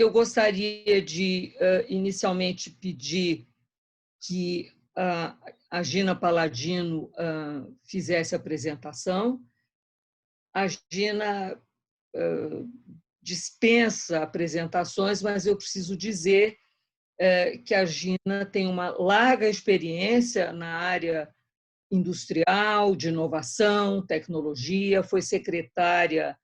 eu gostaria de, inicialmente, pedir que a Gina Paladino fizesse a apresentação. A Gina dispensa apresentações, mas eu preciso dizer que a Gina tem uma larga experiência na área industrial, de inovação, tecnologia, foi secretária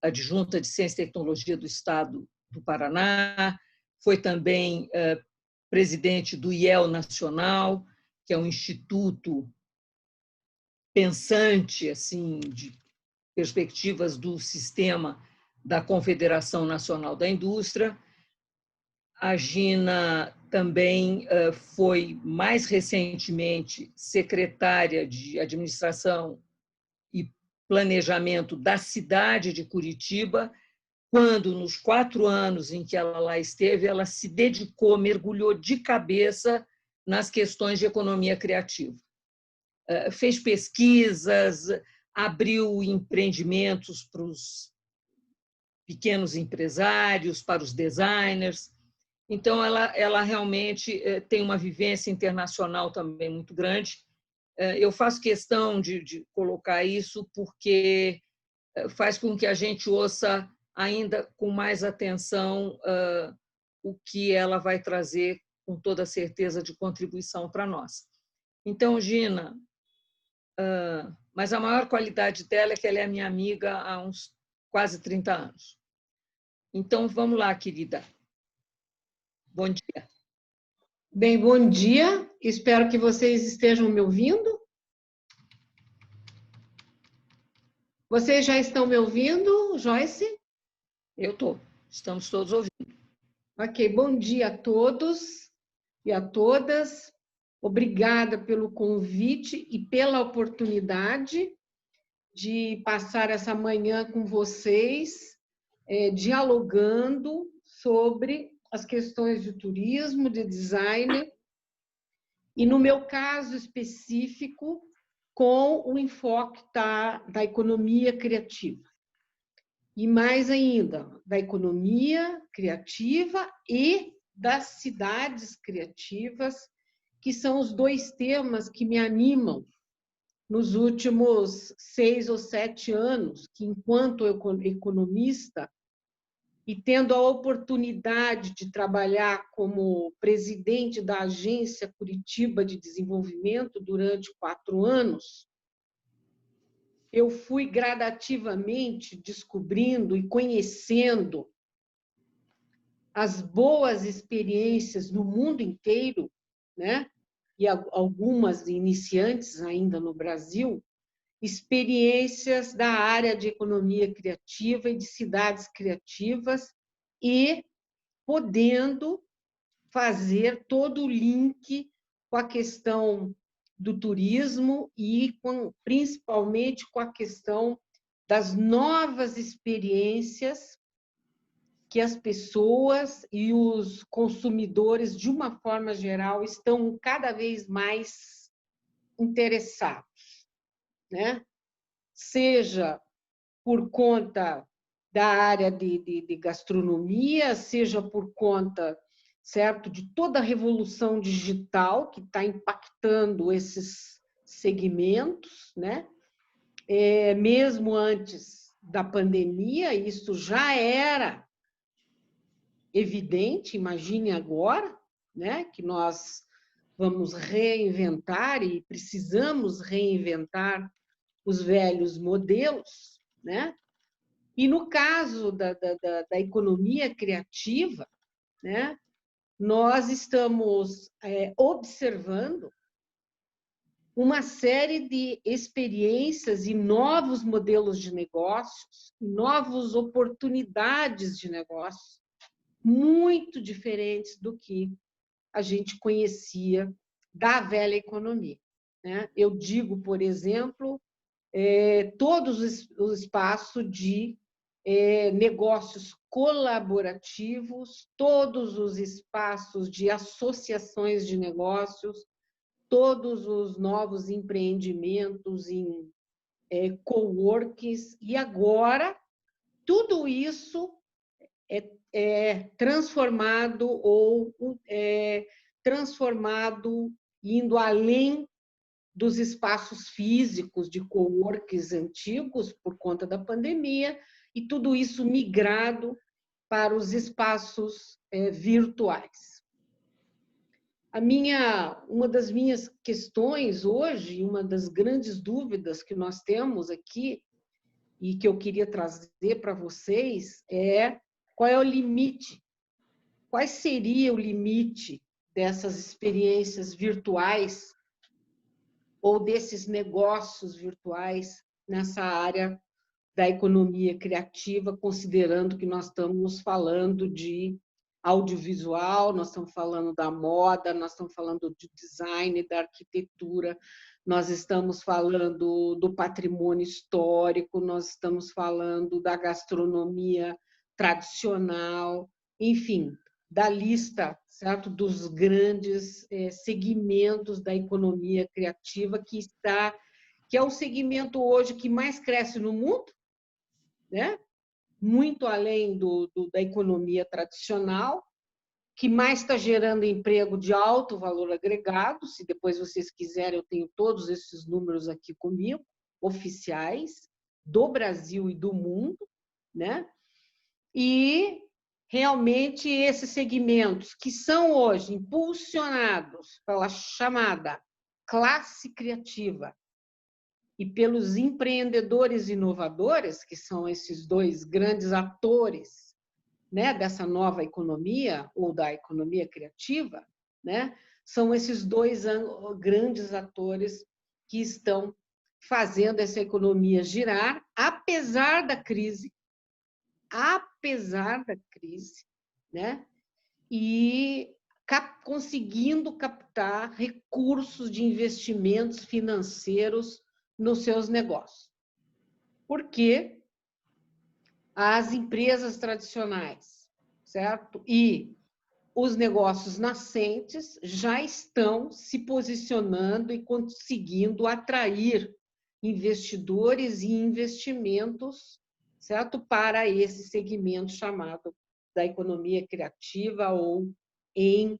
adjunta de Ciência e Tecnologia do Estado do Paraná, foi também presidente do IEL Nacional, que é um instituto pensante assim de perspectivas do sistema da Confederação Nacional da Indústria. A Gina também foi, mais recentemente, secretária de Administração e Planejamento da cidade de Curitiba, quando, nos 4 anos em que ela lá esteve, ela se dedicou, mergulhou de cabeça nas questões de economia criativa. Fez pesquisas, abriu empreendimentos para os pequenos empresários, para os designers. Então, ela realmente tem uma vivência internacional também muito grande. Eu faço questão de colocar isso porque faz com que a gente ouça ainda com mais atenção o que ela vai trazer, com toda certeza, de contribuição para nós. Então, Gina, mas a maior qualidade dela é que ela é minha amiga há uns quase 30 anos. Então, vamos lá, querida. Bom dia. Bem, bom dia. Espero que vocês estejam me ouvindo. Vocês já estão me ouvindo, Joyce? Eu estou. Estamos todos ouvindo. Ok, bom dia a todos e a todas. Obrigada pelo convite e pela oportunidade de passar essa manhã com vocês, dialogando sobre as questões de turismo, de design, e no meu caso específico, com o enfoque da economia criativa. E mais ainda, da economia criativa e das cidades criativas, que são os 2 temas que me animam nos últimos 6 ou 7 anos, que enquanto economista, e tendo a oportunidade de trabalhar como presidente da Agência Curitiba de Desenvolvimento durante 4 anos, eu fui gradativamente descobrindo e conhecendo as boas experiências no mundo inteiro, né? E algumas iniciantes ainda no Brasil, experiências da área de economia criativa e de cidades criativas, e podendo fazer todo o link com a questão do turismo e principalmente com a questão das novas experiências que as pessoas e os consumidores, de uma forma geral, estão cada vez mais interessados, né? Seja por conta da área de gastronomia, seja por conta, certo, de toda a revolução digital que está impactando esses segmentos, né? Mesmo antes da pandemia, isso já era evidente, imagine agora, né? Que nós vamos reinventar e precisamos reinventar os velhos modelos, né? E no caso da economia criativa, né, nós estamos observando uma série de experiências e novos modelos de negócios, novas oportunidades de negócio, muito diferentes do que a gente conhecia da velha economia, né? Eu digo, por exemplo, todos os espaços de negócios colaborativos, todos os espaços de associações de negócios, todos os novos empreendimentos em coworkings, e agora tudo isso transformado ou transformado, indo além dos espaços físicos de coworkings antigos por conta da pandemia, e tudo isso migrado para os espaços virtuais. Uma das minhas questões hoje, uma das grandes dúvidas que nós temos aqui, e que eu queria trazer para vocês, é qual é o limite? Qual seria o limite dessas experiências virtuais ou desses negócios virtuais nessa área da economia criativa, considerando que nós estamos falando de audiovisual, nós estamos falando da moda, nós estamos falando de design, da arquitetura, nós estamos falando do patrimônio histórico, nós estamos falando da gastronomia tradicional, enfim, da lista, certo, dos grandes segmentos da economia criativa que é o segmento hoje que mais cresce no mundo, né? Muito além da economia tradicional, que mais está gerando emprego de alto valor agregado. Se depois vocês quiserem, eu tenho todos esses números aqui comigo, oficiais, do Brasil e do mundo, né? E realmente esses segmentos que são hoje impulsionados pela chamada classe criativa e pelos empreendedores inovadores, que são esses dois grandes atores, né, dessa nova economia ou da economia criativa, né, são esses dois grandes atores que estão fazendo essa economia girar, apesar da crise, né, e conseguindo captar recursos de investimentos financeiros nos seus negócios. Porque as empresas tradicionais, certo? E os negócios nascentes já estão se posicionando e conseguindo atrair investidores e investimentos, certo? Para esse segmento chamado da economia criativa ou em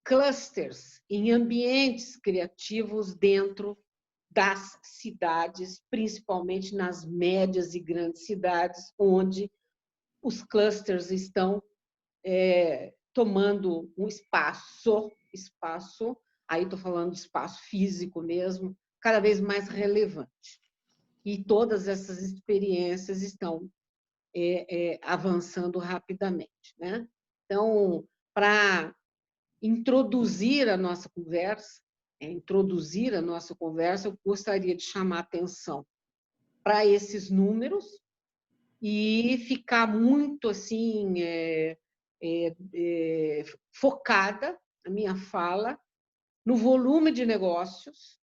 clusters, em ambientes criativos dentro das cidades, principalmente nas médias e grandes cidades, onde os clusters estão tomando um espaço, aí estou falando de espaço físico mesmo, cada vez mais relevante. E todas essas experiências estão avançando rapidamente, né? Então, para introduzir a nossa conversa, eu gostaria de chamar a atenção para esses números e ficar muito assim focada a minha fala no volume de negócios,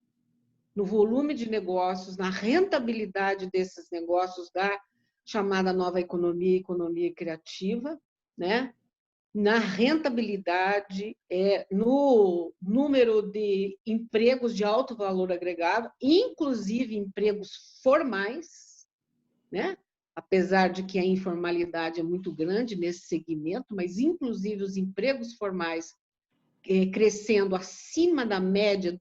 na rentabilidade desses negócios da chamada nova economia criativa, né? Na rentabilidade, no número de empregos de alto valor agregado, inclusive empregos formais, né? Apesar de que a informalidade é muito grande nesse segmento, mas inclusive os empregos formais crescendo acima da média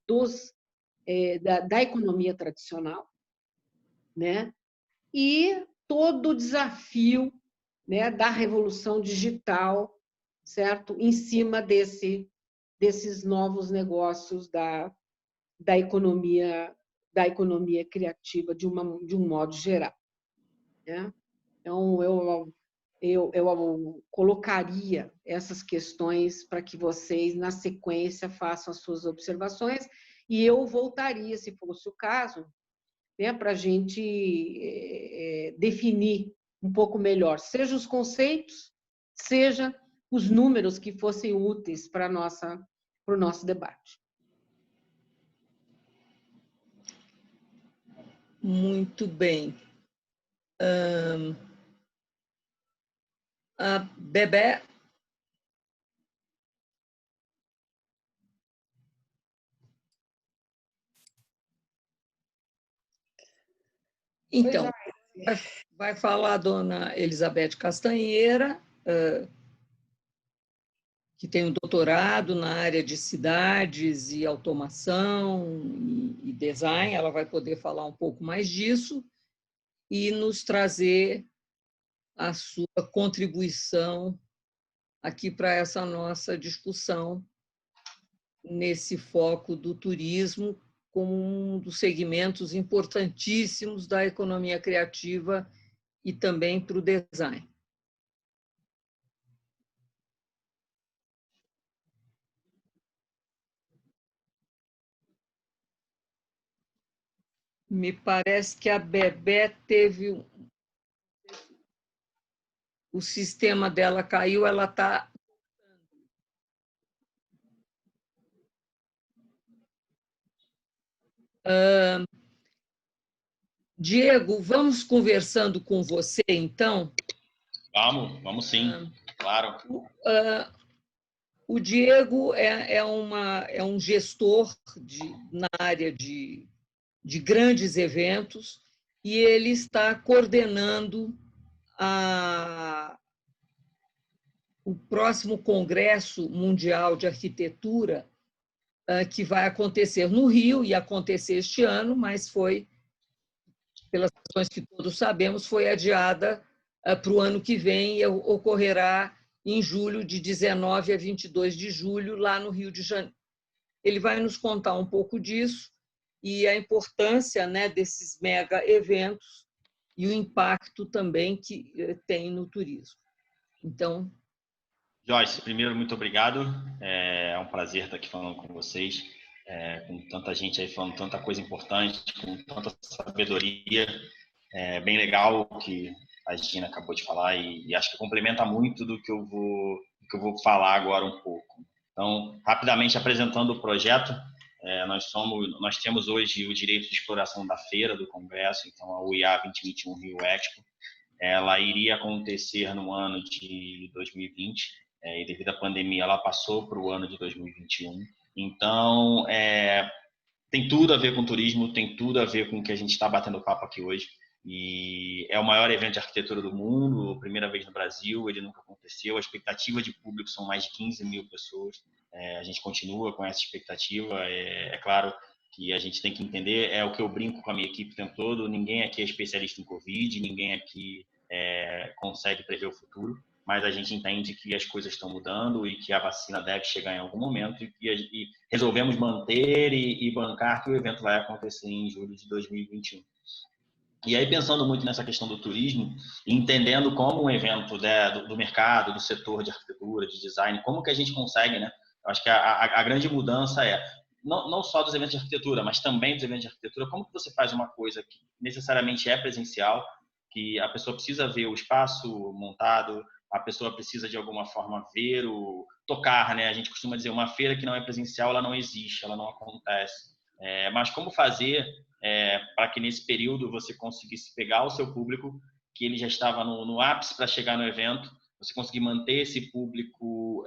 da economia tradicional, né? E todo o desafio, né, da revolução digital, certo? Em cima desses novos negócios da economia criativa de um modo geral, né? Então, eu colocaria essas questões para que vocês, na sequência, façam as suas observações, e eu voltaria, se fosse o caso, né, para a gente definir um pouco melhor, seja os conceitos, seja os números que fossem úteis para o nosso debate. Muito bem. A Bebé. Então, vai falar a dona Elizabeth Castanheira, que tem um doutorado na área de cidades e automação e design. Ela vai poder falar um pouco mais disso e nos trazer a sua contribuição aqui para essa nossa discussão nesse foco do turismo como um dos segmentos importantíssimos da economia criativa e também para o design. Me parece que a Bebé teve... O sistema dela caiu, ela está... Diego, vamos conversando com você, então? Vamos sim, claro. O Diego é um gestor na área de grandes eventos e ele está coordenando o próximo Congresso Mundial de Arquitetura, que vai acontecer no Rio, e acontecer este ano, mas foi, pelas razões que todos sabemos, foi adiada para o ano que vem e ocorrerá em julho, de 19 a 22 de julho, lá no Rio de Janeiro. Ele vai nos contar um pouco disso e a importância, né, desses mega eventos e o impacto também que tem no turismo. Então... Joyce, primeiro, muito obrigado. É um prazer estar aqui falando com vocês, com tanta gente aí falando tanta coisa importante, com tanta sabedoria. É bem legal o que a Gina acabou de falar e acho que complementa muito do que eu vou falar agora um pouco. Então, rapidamente apresentando o projeto, nós temos hoje o direito de exploração da feira do Congresso, então a UIA 2021 Rio Expo. Ela iria acontecer no ano de 2020, e devido à pandemia ela passou para o ano de 2021. Então, tem tudo a ver com turismo, tem tudo a ver com o que a gente está batendo papo aqui hoje. E é o maior evento de arquitetura do mundo, primeira vez no Brasil, ele nunca aconteceu. A expectativa de público são mais de 15 mil pessoas. A gente continua com essa expectativa. É claro que a gente tem que entender, é o que eu brinco com a minha equipe o tempo todo, ninguém aqui é especialista em Covid, ninguém aqui consegue prever o futuro, mas a gente entende que as coisas estão mudando e que a vacina deve chegar em algum momento e resolvemos manter e bancar que o evento vai acontecer em julho de 2021. E aí, pensando muito nessa questão do turismo, entendendo como um evento do mercado, do setor de arquitetura, de design, como que a gente consegue, né? Eu acho que a grande mudança não só dos eventos de arquitetura, mas também dos eventos de arquitetura, como que você faz uma coisa que necessariamente é presencial, que a pessoa precisa ver o espaço montado, a pessoa precisa de alguma forma ver tocar, né? A gente costuma dizer, uma feira que não é presencial, ela não existe, ela não acontece. Mas como fazer para que nesse período você conseguisse pegar o seu público, que ele já estava no ápice para chegar no evento, você conseguir manter esse público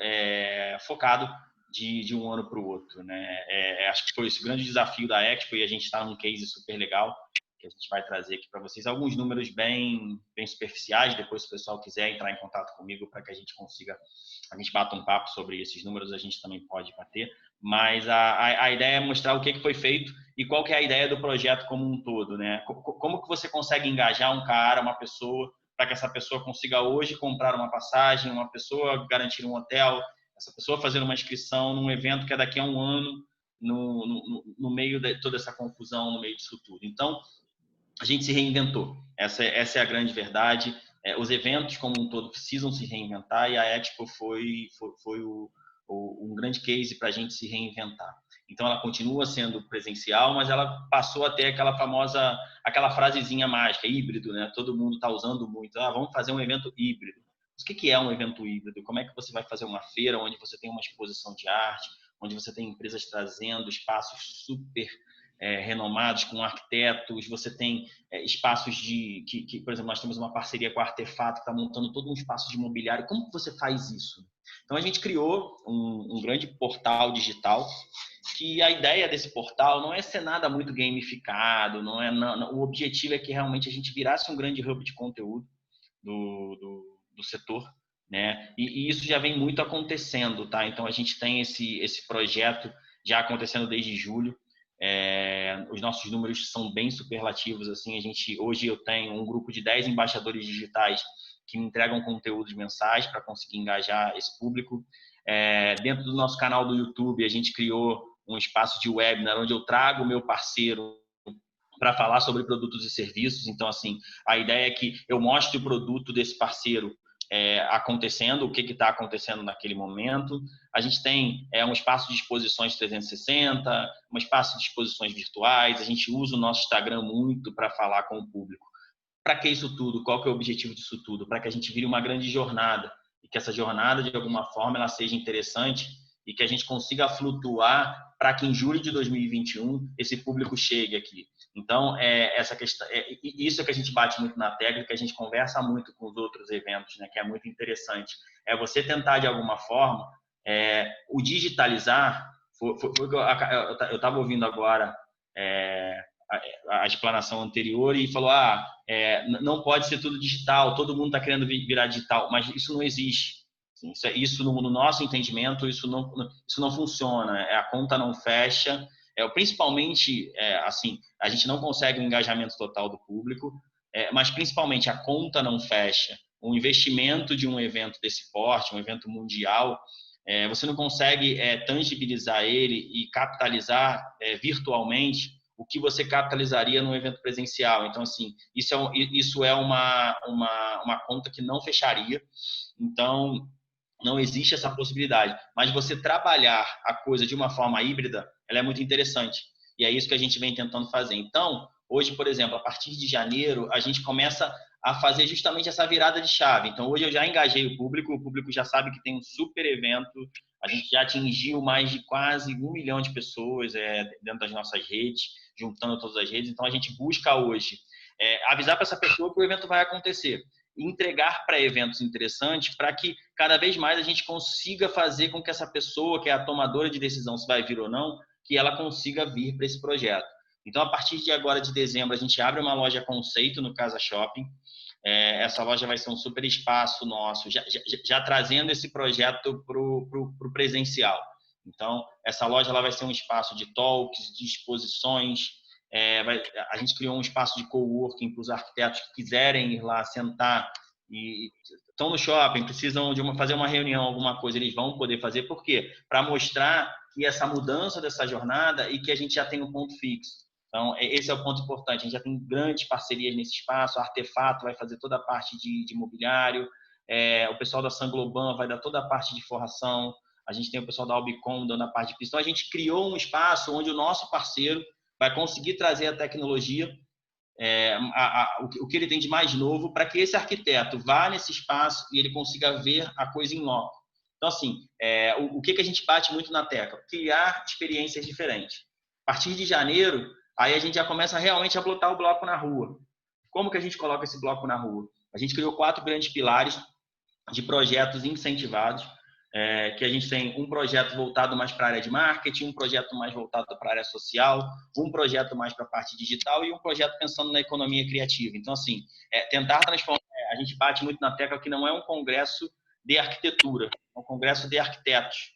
focado de um ano para o outro, né? Acho que foi esse o grande desafio da Expo e a gente está num case super legal que a gente vai trazer aqui para vocês. Alguns números bem superficiais, depois se o pessoal quiser entrar em contato comigo para que a gente bata um papo sobre esses números, a gente também pode bater. Mas a ideia é mostrar o que foi feito e qual que é a ideia do projeto como um todo, né? Como que você consegue engajar um cara, uma pessoa, para que essa pessoa consiga hoje comprar uma passagem, uma pessoa garantir um hotel, essa pessoa fazer uma inscrição num evento que é daqui a um ano, no meio de toda essa confusão, no meio disso tudo. Então, a gente se reinventou. Essa é a grande verdade. Os eventos como um todo precisam se reinventar e a Expo foi um grande case para a gente se reinventar. Então, ela continua sendo presencial, mas ela passou a ter aquela frasezinha mágica, híbrido, né? Todo mundo está usando muito. Vamos fazer um evento híbrido. Mas o que é um evento híbrido? Como é que você vai fazer uma feira onde você tem uma exposição de arte, onde você tem empresas trazendo espaços super renomados com arquitetos, você tem espaços por exemplo, nós temos uma parceria com a Artefato, que está montando todo um espaço de mobiliário. Como que você faz isso? Então, a gente criou um grande portal digital, que a ideia desse portal não é ser nada muito gamificado, o objetivo é que realmente a gente virasse um grande hub de conteúdo do setor né? E isso já vem muito acontecendo, tá? Então a gente tem esse projeto já acontecendo desde julho. Os nossos números são bem superlativos, assim. Hoje eu tenho um grupo de 10 embaixadores digitais que me entregam conteúdos mensais para conseguir engajar esse público. Dentro do nosso canal do YouTube, a gente criou um espaço de webinar onde eu trago o meu parceiro para falar sobre produtos e serviços. Então, assim, a ideia é que eu mostre o produto desse parceiro acontecendo, o que está acontecendo naquele momento. A gente tem um espaço de exposições 360, um espaço de exposições virtuais. A gente usa o nosso Instagram muito para falar com o público. Para que isso tudo? Qual que é o objetivo disso tudo? Para que a gente vire uma grande jornada e que essa jornada, de alguma forma, ela seja interessante e que a gente consiga flutuar para que em julho de 2021 esse público chegue aqui. Então, essa questão, isso é que a gente bate muito na tecla, que a gente conversa muito com os outros eventos, né, que é muito interessante. É você tentar, de alguma forma, o digitalizar. Eu estava ouvindo agora a explanação anterior e falou, não pode ser tudo digital, todo mundo está querendo virar digital, mas isso não existe. Isso no nosso entendimento, isso não funciona, a conta não fecha. Principalmente, assim, a gente não consegue um engajamento total do público, mas principalmente a conta não fecha. O investimento de um evento desse porte, um evento mundial, você não consegue tangibilizar ele e capitalizar virtualmente o que você capitalizaria num evento presencial. Então, assim, isso é uma conta que não fecharia. Então, não existe essa possibilidade. Mas você trabalhar a coisa de uma forma híbrida, ela é muito interessante. E é isso que a gente vem tentando fazer. Então, hoje, por exemplo, a partir de janeiro, a gente começa a fazer justamente essa virada de chave. Então, hoje eu já engajei o público já sabe que tem um super evento, a gente já atingiu mais de quase 1 milhão de pessoas dentro das nossas redes, juntando todas as redes. Então, a gente busca hoje avisar para essa pessoa que o evento vai acontecer, entregar para eventos interessantes para que cada vez mais a gente consiga fazer com que essa pessoa, que é a tomadora de decisão se vai vir ou não, que ela consiga vir para esse projeto. Então, a partir de agora de dezembro, a gente abre uma loja conceito no Casa Shopping. Essa loja vai ser um super espaço nosso, já trazendo esse projeto para o presencial. Então, essa loja ela vai ser um espaço de talks, de exposições. A gente criou um espaço de coworking para os arquitetos que quiserem ir lá sentar e estão no shopping, precisam fazer uma reunião, alguma coisa, eles vão poder fazer. Por quê? Para mostrar que essa mudança dessa jornada e que a gente já tem um ponto fixo. Então, esse é o ponto importante. A gente já tem grandes parcerias nesse espaço. A Artefato vai fazer toda a parte de mobiliário. O pessoal da Sangloban vai dar toda a parte de forração. A gente tem o pessoal da Albicom dando a parte de piso. Então, a gente criou um espaço onde o nosso parceiro vai conseguir trazer a tecnologia, o que ele tem de mais novo, para que esse arquiteto vá nesse espaço e ele consiga ver a coisa em loco. Então, assim, o que a gente bate muito na tecla? Criar experiências diferentes. A partir de janeiro, aí a gente já começa realmente a botar o bloco na rua. Como que a gente coloca esse bloco na rua? A gente criou 4 grandes pilares de projetos incentivados, que a gente tem um projeto voltado mais para a área de marketing, um projeto mais voltado para a área social, um projeto mais para a parte digital e um projeto pensando na economia criativa. Então, assim, tentar transformar... A gente bate muito na tecla que não é um congresso de arquitetura, é um congresso de arquitetos.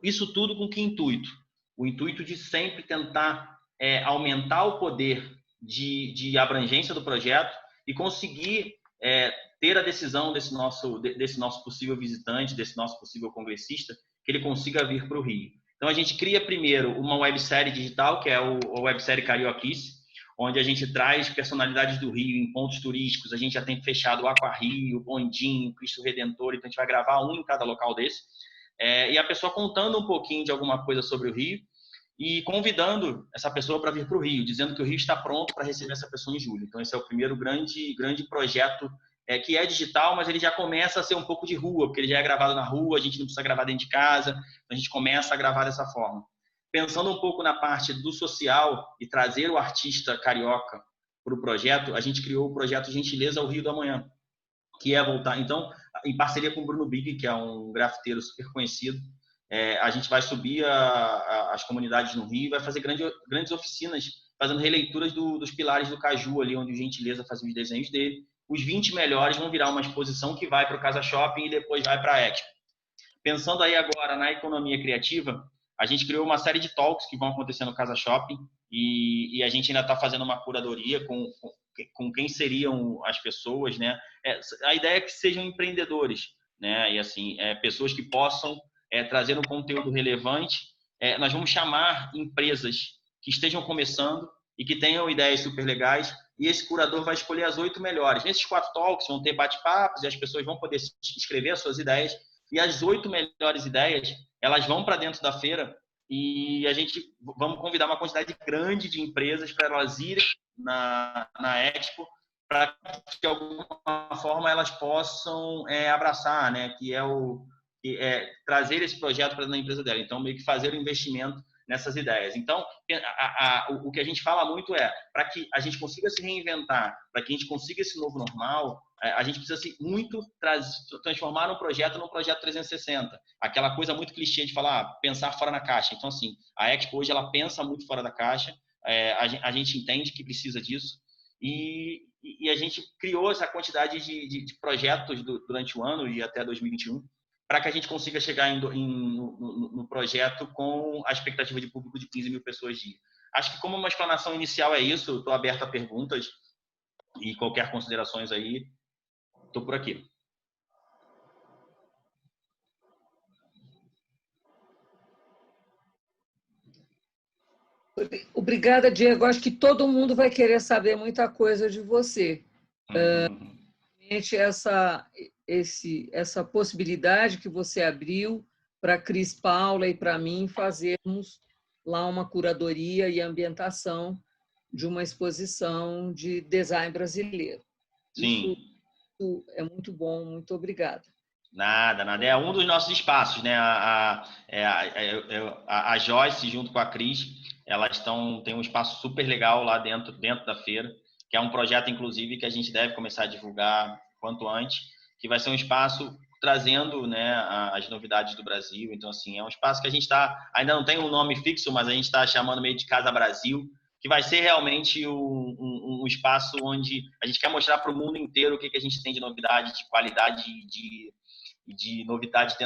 Isso tudo com que intuito? O intuito de sempre tentar aumentar o poder de abrangência do projeto e conseguir ter a decisão desse nosso possível visitante, desse nosso possível congressista, que ele consiga vir para o Rio. Então, a gente cria primeiro uma websérie digital, que é a websérie Carioquice, onde a gente traz personalidades do Rio em pontos turísticos. A gente já tem fechado o Aqua Rio, o Bondinho, o Cristo Redentor, então a gente vai gravar um em cada local desse. E a pessoa contando um pouquinho de alguma coisa sobre o Rio e convidando essa pessoa para vir para o Rio, dizendo que o Rio está pronto para receber essa pessoa em julho. Então, esse é o primeiro grande projeto que é digital, mas ele já começa a ser um pouco de rua, porque ele já é gravado na rua, a gente não precisa gravar dentro de casa, então a gente começa a gravar dessa forma. Pensando um pouco na parte do social e trazer o artista carioca para o projeto, a gente criou o projeto Gentileza ao Rio do Amanhã, que é voltar, então, em parceria com o Bruno Big, que é um grafiteiro super conhecido, a gente vai subir as comunidades no Rio e vai fazer grandes oficinas, fazendo releituras dos pilares do Caju, ali onde o Gentileza fazia os desenhos dele, os 20 melhores vão virar uma exposição que vai para o Casa Shopping e depois vai para a Expo. Pensando aí agora na economia criativa, a gente criou uma série de talks que vão acontecer no Casa Shopping e a gente ainda está fazendo uma curadoria com quem seriam as pessoas, né? A ideia é que sejam empreendedores, né? E assim, pessoas que possam trazer um conteúdo relevante. Nós vamos chamar empresas que estejam começando e que tenham ideias super legais, e esse curador vai escolher as 8 melhores. Nesses 4 talks vão ter bate-papos e as pessoas vão poder escrever as suas ideias, e as 8 melhores ideias, elas vão para dentro da feira e a gente vamos convidar uma quantidade grande de empresas para elas irem na Expo, para que de alguma forma elas possam abraçar, né? Que é trazer esse projeto para a empresa dela. Então, meio que fazer o investimento nessas ideias. Então, o que a gente fala muito para que a gente consiga se reinventar, para que a gente consiga esse novo normal, a gente precisa muito transformar um projeto num projeto 360. Aquela coisa muito clichê de falar, pensar fora da caixa. Então, assim, a Expo hoje ela pensa muito fora da caixa, a gente entende que precisa disso, e a gente criou essa quantidade de projetos durante o ano e até 2021, para que a gente consiga chegar no projeto com a expectativa de público de 15 mil pessoas dia. Acho que como uma explanação inicial é isso, estou aberto a perguntas e qualquer considerações aí, estou por aqui. Obrigada, Diego. Acho que todo mundo vai querer saber muita coisa de você. Essa possibilidade que você abriu para a Cris Paula e para mim fazermos lá uma curadoria e ambientação de uma exposição de design brasileiro. Sim. Isso é muito bom, muito obrigada. Nada. É um dos nossos espaços, né? A Joyce, junto com a Cris, elas têm um espaço super legal lá dentro da feira, que é um projeto, inclusive, que a gente deve começar a divulgar quanto antes, que vai ser um espaço trazendo, né, as novidades do Brasil. Então, assim, é um espaço que a gente ainda não tem um nome fixo, mas a gente está chamando meio de Casa Brasil, que vai ser realmente um espaço onde a gente quer mostrar para o mundo inteiro o que a gente tem de novidade, de qualidade e de novidade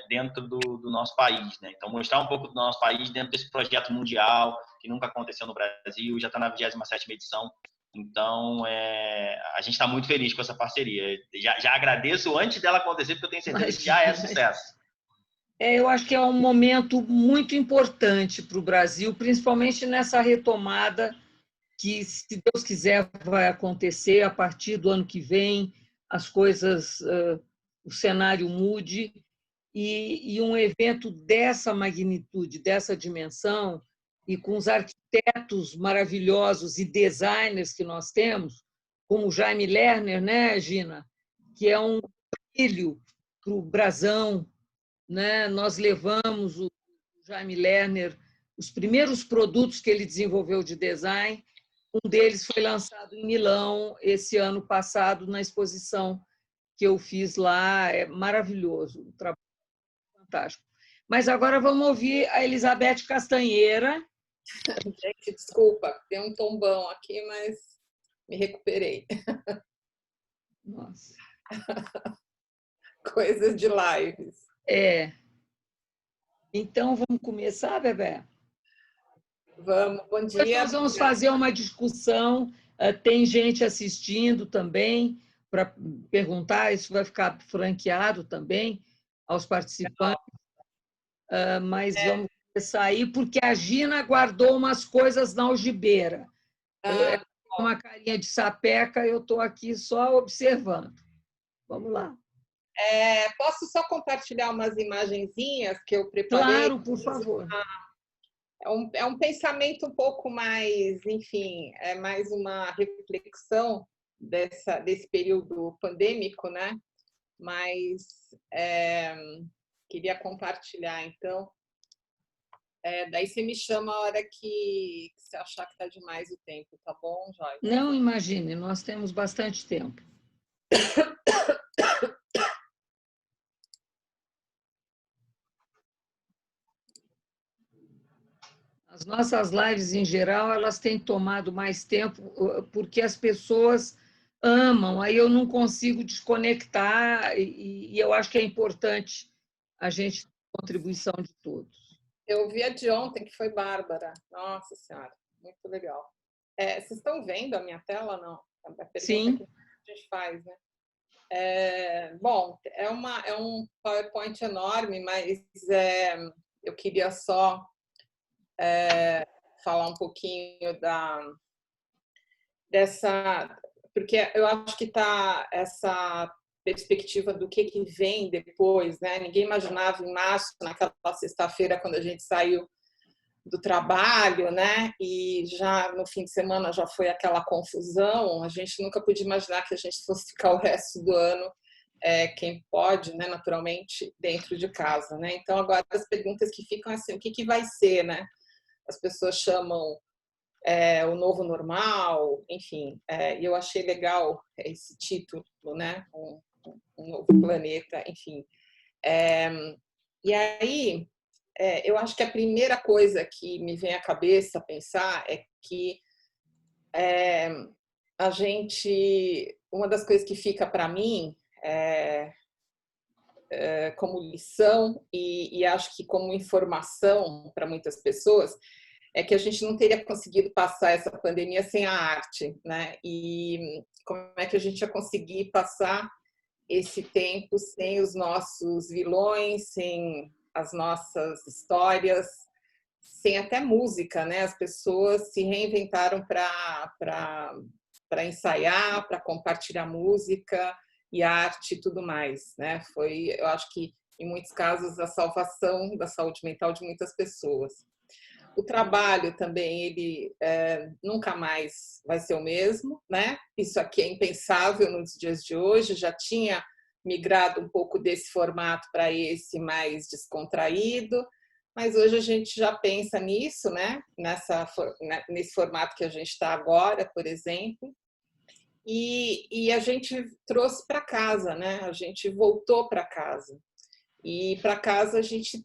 dentro do nosso país, né? Então, mostrar um pouco do nosso país dentro desse projeto mundial que nunca aconteceu no Brasil, já está na 27ª edição. Então, a gente está muito feliz com essa parceria. Já agradeço antes dela acontecer, porque eu tenho certeza que já é sucesso. Eu acho que é um momento muito importante para o Brasil, principalmente nessa retomada que, se Deus quiser, vai acontecer a partir do ano que vem, as coisas, o cenário mude, e um evento dessa magnitude, dessa dimensão, e com os arquitetos maravilhosos e designers que nós temos, como o Jaime Lerner, né, Gina? Que é um brilho para o brasão, né? Nós levamos o Jaime Lerner, os primeiros produtos que ele desenvolveu de design, um deles foi lançado em Milão esse ano passado, na exposição que eu fiz lá. É maravilhoso, um trabalho fantástico. Mas agora vamos ouvir a Elizabeth Castanheira. Gente, desculpa, deu um tombão aqui, mas me recuperei. Nossa. Coisas de lives. Então, vamos começar, Bebé? Vamos, bom dia. Depois nós vamos fazer uma discussão, tem gente assistindo também para perguntar, isso vai ficar franqueado também aos participantes, mas vamos começar aí, porque a Gina guardou umas coisas na algibeira. Uma carinha de sapeca, eu estou aqui só observando. Vamos lá. Posso só compartilhar umas imagenzinhas que eu preparei? Claro, por favor. É um pensamento um pouco mais, enfim, é mais uma reflexão desse período pandêmico, né? Mas queria compartilhar, então. Daí você me chama a hora que você achar que está demais o tempo, tá bom, Joyce? Não, imagine, nós temos bastante tempo. As nossas lives, em geral, elas têm tomado mais tempo porque as pessoas amam, aí eu não consigo desconectar e eu acho que é importante a gente ter a contribuição de todos. Eu vi a de ontem, que foi Bárbara. Nossa Senhora, muito legal. Vocês estão vendo a minha tela, não? A pergunta Sim. que a gente faz, né? Bom, é um PowerPoint enorme, mas eu queria só falar um pouquinho dessa... Porque eu acho que está essa perspectiva do que vem depois, né? Ninguém imaginava em março, naquela sexta-feira, quando a gente saiu do trabalho, né? E já no fim de semana já foi aquela confusão. A gente nunca podia imaginar que a gente fosse ficar o resto do ano, quem pode, né? Naturalmente, dentro de casa, né? Então agora as perguntas que ficam assim, o que vai ser, né? As pessoas chamam o novo normal, enfim. E eu achei legal esse título, né? Um novo planeta, enfim. E aí eu acho que a primeira coisa que me vem à cabeça pensar é que a gente, uma das coisas que fica para mim como lição e acho que como informação para muitas pessoas é que a gente não teria conseguido passar essa pandemia sem a arte, né? E como é que a gente ia conseguir passar esse tempo sem os nossos vilões, sem as nossas histórias, sem até música, né? As pessoas se reinventaram para ensaiar, para compartilhar música e arte e tudo mais, né? Foi, eu acho que em muitos casos a salvação da saúde mental de muitas pessoas. O trabalho também, ele nunca mais vai ser o mesmo, né? Isso aqui é impensável nos dias de hoje, já tinha migrado um pouco desse formato para esse mais descontraído, mas hoje a gente já pensa nisso, né? Nesse formato que a gente está agora, por exemplo, e a gente trouxe para casa, né? A gente voltou para casa. E para casa a gente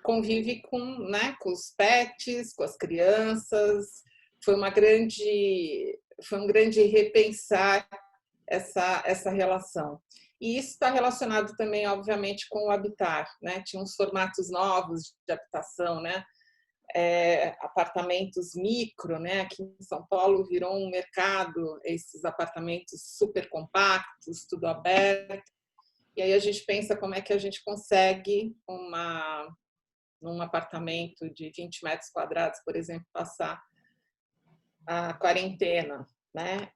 convive com os pets, com as crianças. Foi um grande repensar essa relação. E isso está relacionado também, obviamente, com o habitar, né? Tinha uns formatos novos de habitação, né? Apartamentos micro, né? Aqui em São Paulo virou um mercado, esses apartamentos super compactos, tudo aberto. E aí a gente pensa como é que a gente consegue num apartamento de 20 metros quadrados, por exemplo, passar a quarentena, né?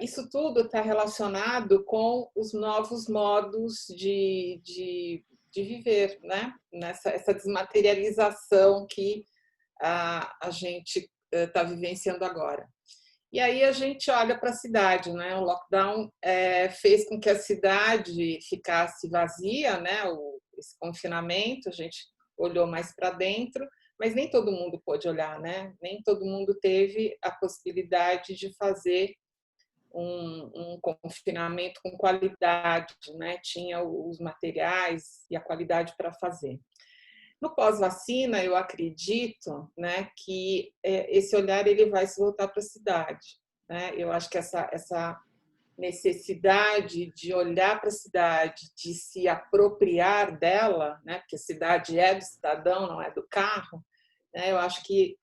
Isso tudo está relacionado com os novos modos de viver, né? Essa desmaterialização que a gente está vivenciando agora. E aí a gente olha para a cidade, né? O lockdown fez com que a cidade ficasse vazia, né? Esse confinamento, a gente olhou mais para dentro, mas nem todo mundo pôde olhar, né? Nem todo mundo teve a possibilidade de fazer um confinamento com qualidade, né? Tinha os materiais e a qualidade para fazer. No pós-vacina, eu acredito, né, que esse olhar ele vai se voltar para a cidade, né? Eu acho que essa necessidade de olhar para a cidade, de se apropriar dela, né? Porque a cidade é do cidadão, não é do carro, né? Eu acho que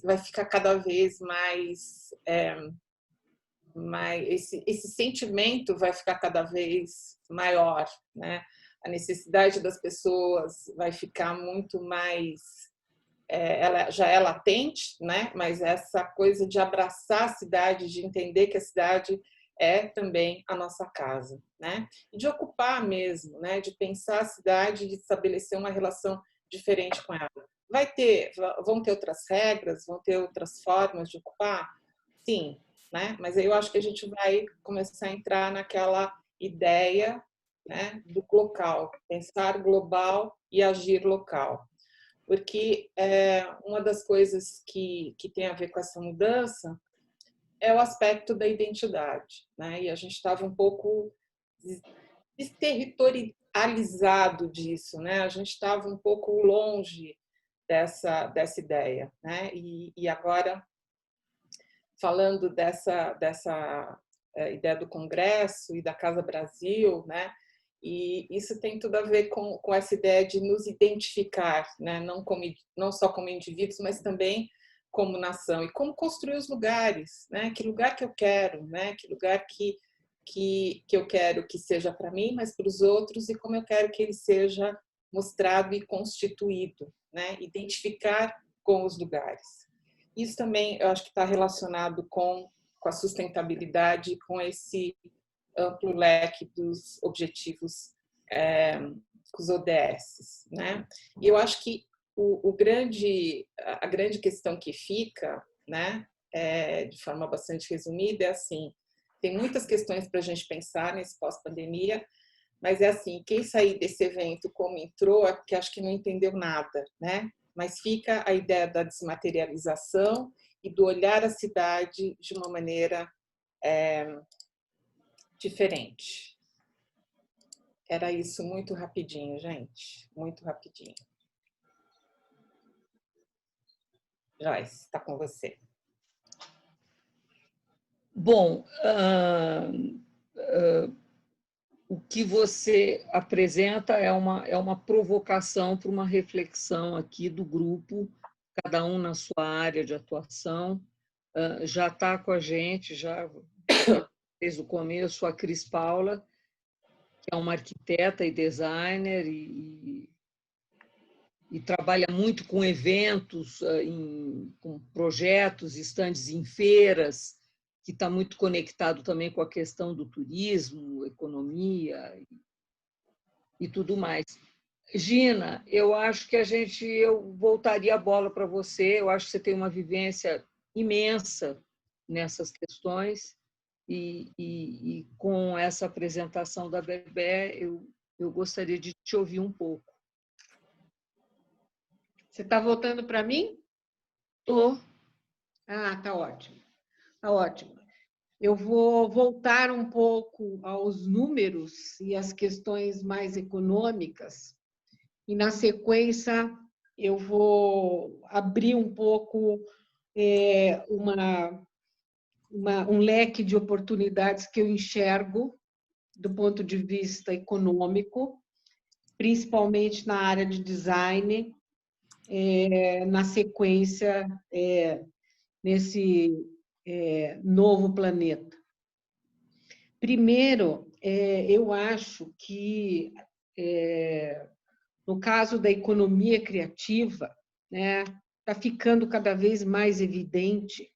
vai ficar cada vez mais esse sentimento vai ficar cada vez maior, né? A necessidade das pessoas vai ficar muito mais, ela já é latente, né? Mas essa coisa de abraçar a cidade, de entender que a cidade é também a nossa casa, né? E de ocupar mesmo, né? De pensar a cidade, de estabelecer uma relação diferente com ela. Vão ter outras regras, vão ter outras formas de ocupar? Sim, né? Mas eu acho que a gente vai começar a entrar naquela ideia, né, do local, pensar global e agir local. Porque uma das coisas que tem a ver com essa mudança é o aspecto da identidade, né? E a gente estava um pouco desterritorializado disso, né? A gente estava um pouco longe dessa ideia, né? E agora, falando dessa ideia do Congresso e da Casa Brasil, né? E isso tem tudo a ver com essa ideia de nos identificar, né? Não só como indivíduos, mas também como nação. E como construir os lugares, né? Que lugar que eu quero, né? Que lugar que eu quero que seja para mim, mas para os outros, e como eu quero que ele seja mostrado e constituído, né? Identificar com os lugares. Isso também eu acho que está relacionado com a sustentabilidade, com esse amplo leque dos objetivos, os ODS, né? E eu acho que a grande questão que fica, né, de forma bastante resumida, é assim: tem muitas questões para a gente pensar nesse pós-pandemia, mas é assim, quem sair desse evento como entrou é porque acho que não entendeu nada, né? Mas fica a ideia da desmaterialização e do olhar a cidade de uma maneira diferente. Era isso, muito rapidinho, gente. Muito rapidinho. Joyce, está com você. Bom, o que você apresenta é uma provocação para uma reflexão aqui do grupo, cada um na sua área de atuação. Já está com a gente, já desde o começo, a Cris Paula, que é uma arquiteta e designer e trabalha muito com eventos, com projetos, estandes em feiras, que está muito conectado também com a questão do turismo, economia e tudo mais. Gina, eu acho que eu voltaria a bola para você, eu acho que você tem uma vivência imensa nessas questões, e com essa apresentação da Bebé, eu gostaria de te ouvir um pouco. Você está voltando para mim? Estou. Ah, tá ótimo. Tá ótimo. Eu vou voltar um pouco aos números e às questões mais econômicas, e, na sequência, eu vou abrir um pouco um leque de oportunidades que eu enxergo do ponto de vista econômico, principalmente na área de design, na sequência, nesse novo planeta. Primeiro, eu acho que, no caso da economia criativa, né, está ficando cada vez mais evidente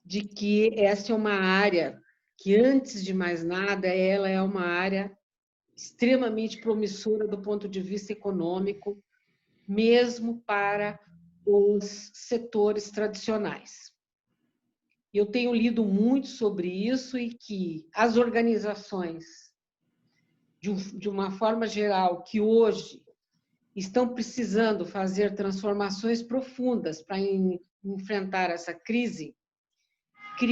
de que essa é uma área que, antes de mais nada, ela é uma área extremamente promissora do ponto de vista econômico, mesmo para os setores tradicionais. Eu tenho lido muito sobre isso, e que as organizações, de uma forma geral, que hoje estão precisando fazer transformações profundas para enfrentar essa crise de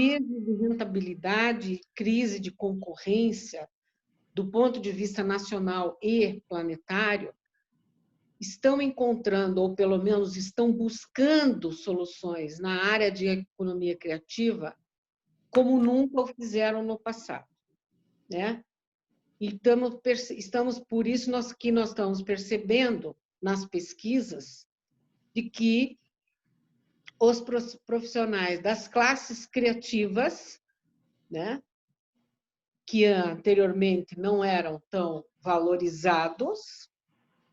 rentabilidade, crise de concorrência, do ponto de vista nacional e planetário, estão encontrando, ou pelo menos estão buscando, soluções na área de economia criativa como nunca o fizeram no passado, né? E estamos por isso que nós estamos percebendo nas pesquisas de que os profissionais das classes criativas, né, que anteriormente não eram tão valorizados,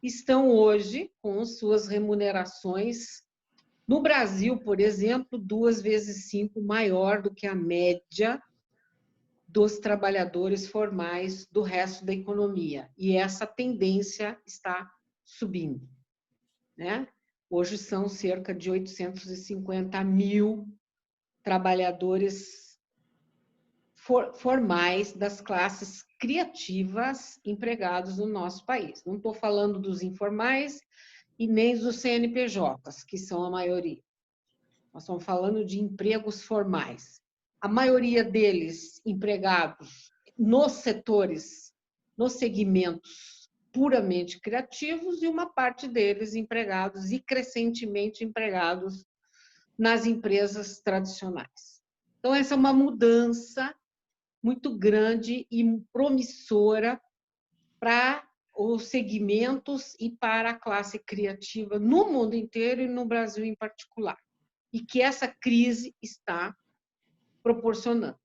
estão hoje com suas remunerações, no Brasil, por exemplo, 2 vezes 5 maior do que a média dos trabalhadores formais do resto da economia. E essa tendência está subindo, né? Hoje são cerca de 850 mil trabalhadores formais das classes criativas empregados no nosso país. Não estou falando dos informais e nem dos CNPJs, que são a maioria. Nós estamos falando de empregos formais. A maioria deles empregados nos setores, nos segmentos puramente criativos, e uma parte deles empregados e crescentemente empregados nas empresas tradicionais. Então, essa é uma mudança muito grande e promissora para os segmentos e para a classe criativa no mundo inteiro e no Brasil em particular, e que essa crise está proporcionando,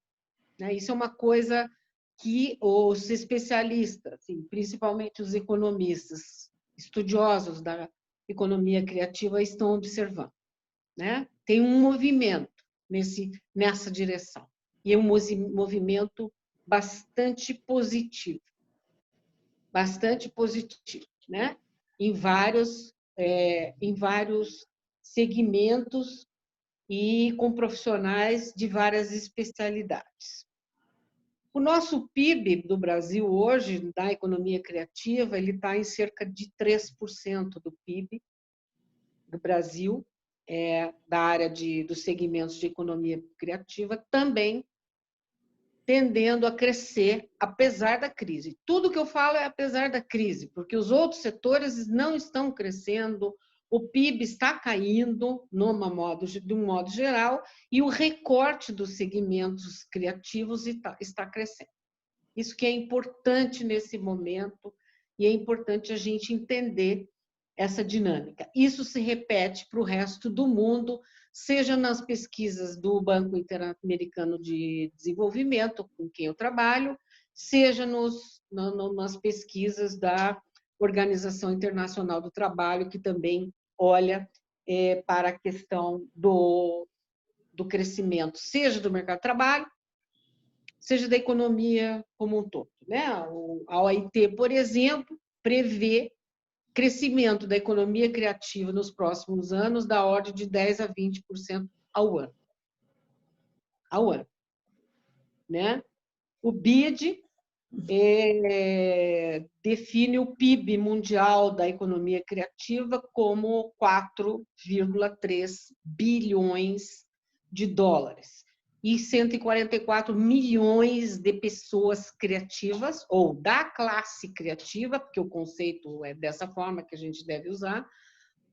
né? Isso é uma coisa que os especialistas, principalmente os economistas, estudiosos da economia criativa, estão observando, né? Tem um movimento nessa direção, e é um movimento bastante positivo, né? Em vários segmentos e com profissionais de várias especialidades. O nosso PIB do Brasil hoje, da economia criativa, ele está em cerca de 3% do PIB do Brasil, da área dos segmentos de economia criativa, também tendendo a crescer, apesar da crise. Tudo que eu falo é apesar da crise, porque os outros setores não estão crescendo, o PIB está caindo de um modo geral, e o recorte dos segmentos criativos está crescendo. Isso que é importante nesse momento, e é importante a gente entender essa dinâmica. Isso se repete para o resto do mundo, seja nas pesquisas do Banco Interamericano de Desenvolvimento, com quem eu trabalho, seja nas pesquisas da Organização Internacional do Trabalho, que também olha para a questão do crescimento, seja do mercado de trabalho, seja da economia como um todo, né? A OIT, por exemplo, prevê crescimento da economia criativa nos próximos anos da ordem de 10% a 20% ao ano. Né? O BID define o PIB mundial da economia criativa como 4,3 bilhões de dólares e 144 milhões de pessoas criativas, ou da classe criativa, porque o conceito é dessa forma que a gente deve usar,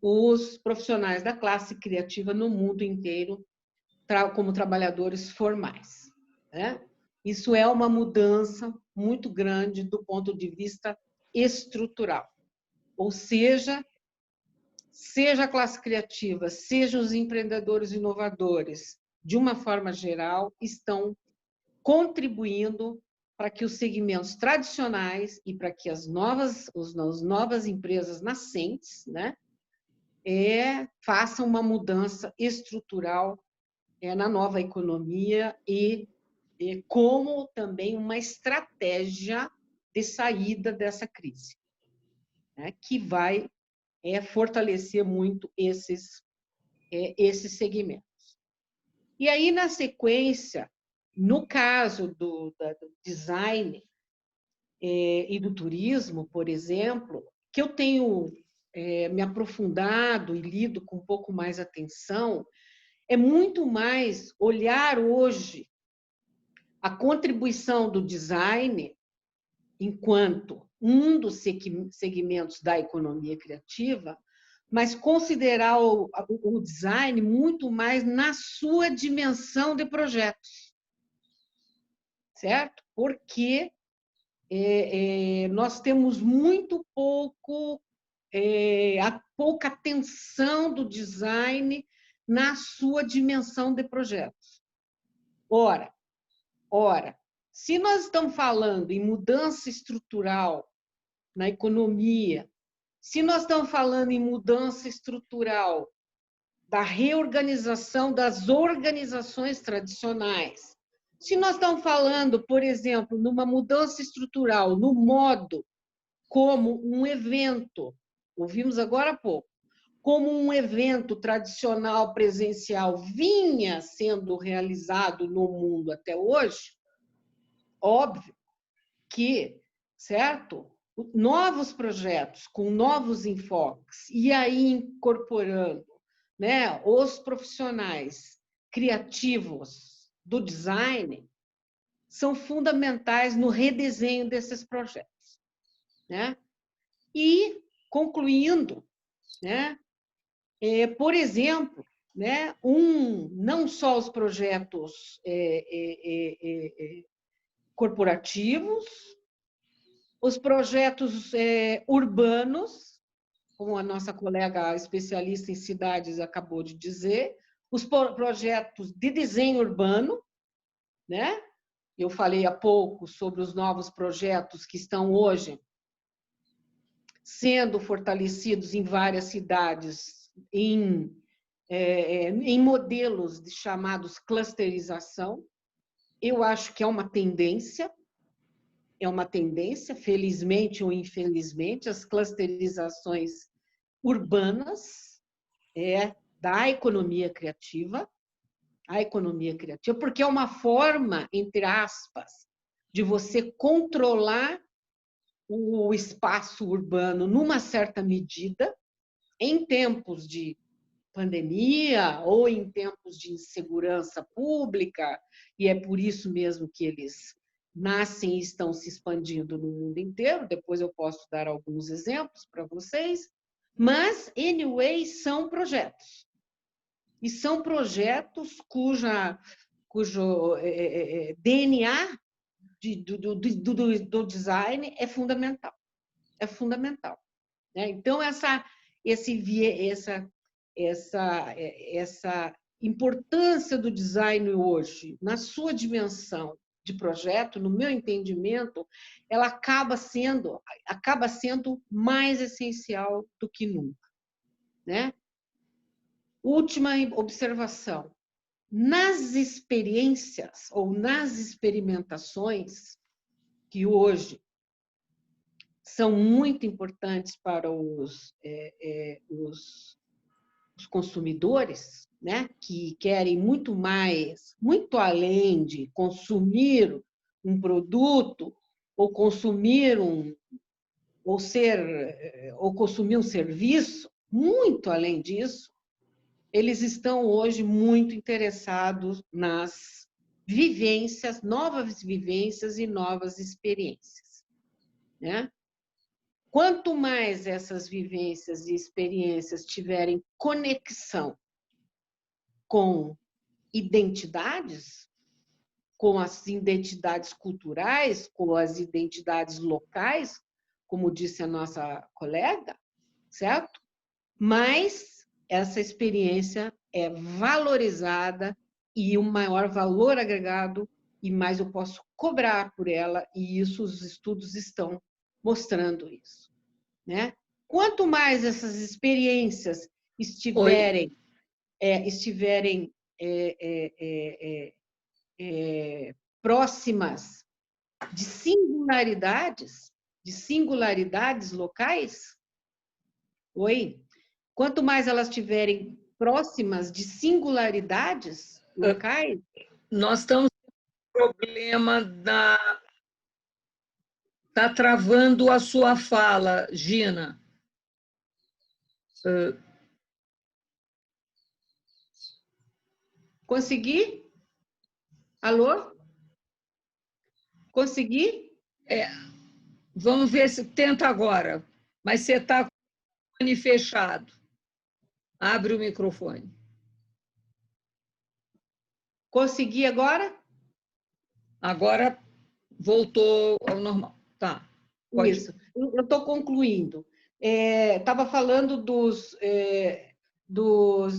os profissionais da classe criativa no mundo inteiro como trabalhadores formais, né? Isso é uma mudança muito grande do ponto de vista estrutural. Ou seja a classe criativa, seja os empreendedores inovadores, de uma forma geral, estão contribuindo para que os segmentos tradicionais e para que as novas empresas nascentes, né, façam uma mudança estrutural na nova economia e como também uma estratégia de saída dessa crise, né, que vai fortalecer muito esses segmentos. E aí, na sequência, no caso do design e do turismo, por exemplo, que eu tenho me aprofundado e lido com um pouco mais atenção, é muito mais olhar hoje a contribuição do design enquanto um dos segmentos da economia criativa, mas considerar o design muito mais na sua dimensão de projetos, certo? Porque nós temos muito pouca atenção do design na sua dimensão de projetos. Ora, se nós estamos falando em mudança estrutural na economia, se nós estamos falando em mudança estrutural da reorganização das organizações tradicionais, se nós estamos falando, por exemplo, numa mudança estrutural no modo como um evento, ouvimos agora há pouco, como um evento tradicional presencial vinha sendo realizado no mundo até hoje, óbvio que, certo? Novos projetos com novos enfoques e aí incorporando, né, os profissionais criativos do design são fundamentais no redesenho desses projetos, né? E concluindo, né, por exemplo, né, não só os projetos corporativos, os projetos urbanos, como a nossa colega especialista em cidades acabou de dizer, os projetos de desenho urbano, né? Eu falei há pouco sobre os novos projetos que estão hoje sendo fortalecidos em várias cidades, em modelos chamados clusterização. Eu acho que é uma tendência, felizmente ou infelizmente, as clusterizações urbanas da economia criativa, porque é uma forma, entre aspas, de você controlar o espaço urbano numa certa medida, em tempos de pandemia ou em tempos de insegurança pública, e é por isso mesmo que eles nascem e estão se expandindo no mundo inteiro. Depois eu posso dar alguns exemplos para vocês, mas, anyway, são projetos. E são projetos cujo DNA do design é fundamental. É fundamental. Né? Então, essa importância do design hoje, na sua dimensão de projeto, no meu entendimento, ela acaba sendo mais essencial do que nunca. Né? Última observação. Nas experiências ou nas experimentações que hoje são muito importantes para os consumidores, né, que querem muito mais, muito além de consumir um produto ou consumir consumir um serviço, muito além disso, eles estão hoje muito interessados nas vivências, novas vivências e novas experiências, né? Quanto mais essas vivências e experiências tiverem conexão com identidades, com as identidades culturais, com as identidades locais, como disse a nossa colega, certo? Mais essa experiência é valorizada e o maior valor agregado, e mais eu posso cobrar por ela, e isso os estudos estão mostrando isso. Né? Quanto mais essas experiências estiverem próximas de singularidades locais, quanto mais elas estiverem próximas de singularidades locais... Nós estamos com o problema Está travando a sua fala, Gina. Consegui? Alô? Consegui? Vamos ver se tenta agora. Mas você está com o microfone fechado. Abre o microfone. Consegui agora? Agora voltou ao normal. Tá. Pode. Isso. Eu estou concluindo. Estava falando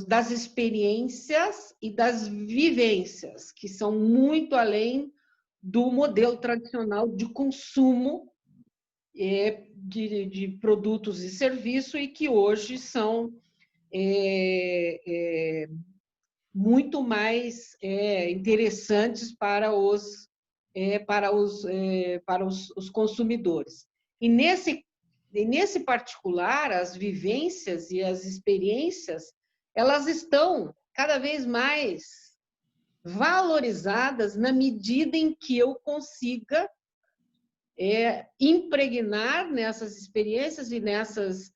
das experiências e das vivências, que são muito além do modelo tradicional de consumo de produtos e serviços, e que hoje são muito mais interessantes para os consumidores. E nesse particular, as vivências e as experiências, elas estão cada vez mais valorizadas na medida em que eu consiga impregnar nessas experiências e nessas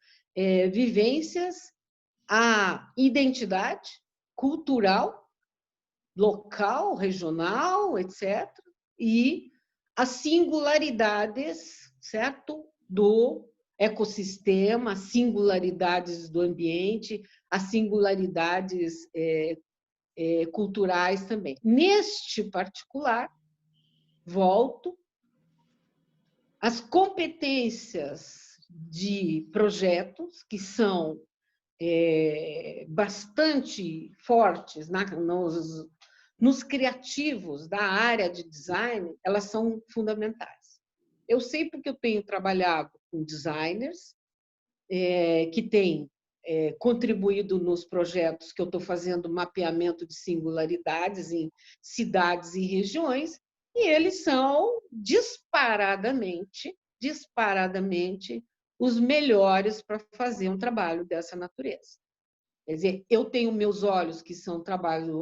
vivências a identidade cultural, local, regional, etc., e as singularidades, certo, do ecossistema, as singularidades do ambiente, as singularidades culturais também. Neste particular, volto. As competências de projetos, que são bastante fortes nos criativos da área de design, elas são fundamentais. Eu sei porque eu tenho trabalhado com designers que têm contribuído nos projetos que eu estou fazendo mapeamento de singularidades em cidades e regiões, e eles são disparadamente os melhores para fazer um trabalho dessa natureza. Quer dizer, eu tenho meus olhos, que são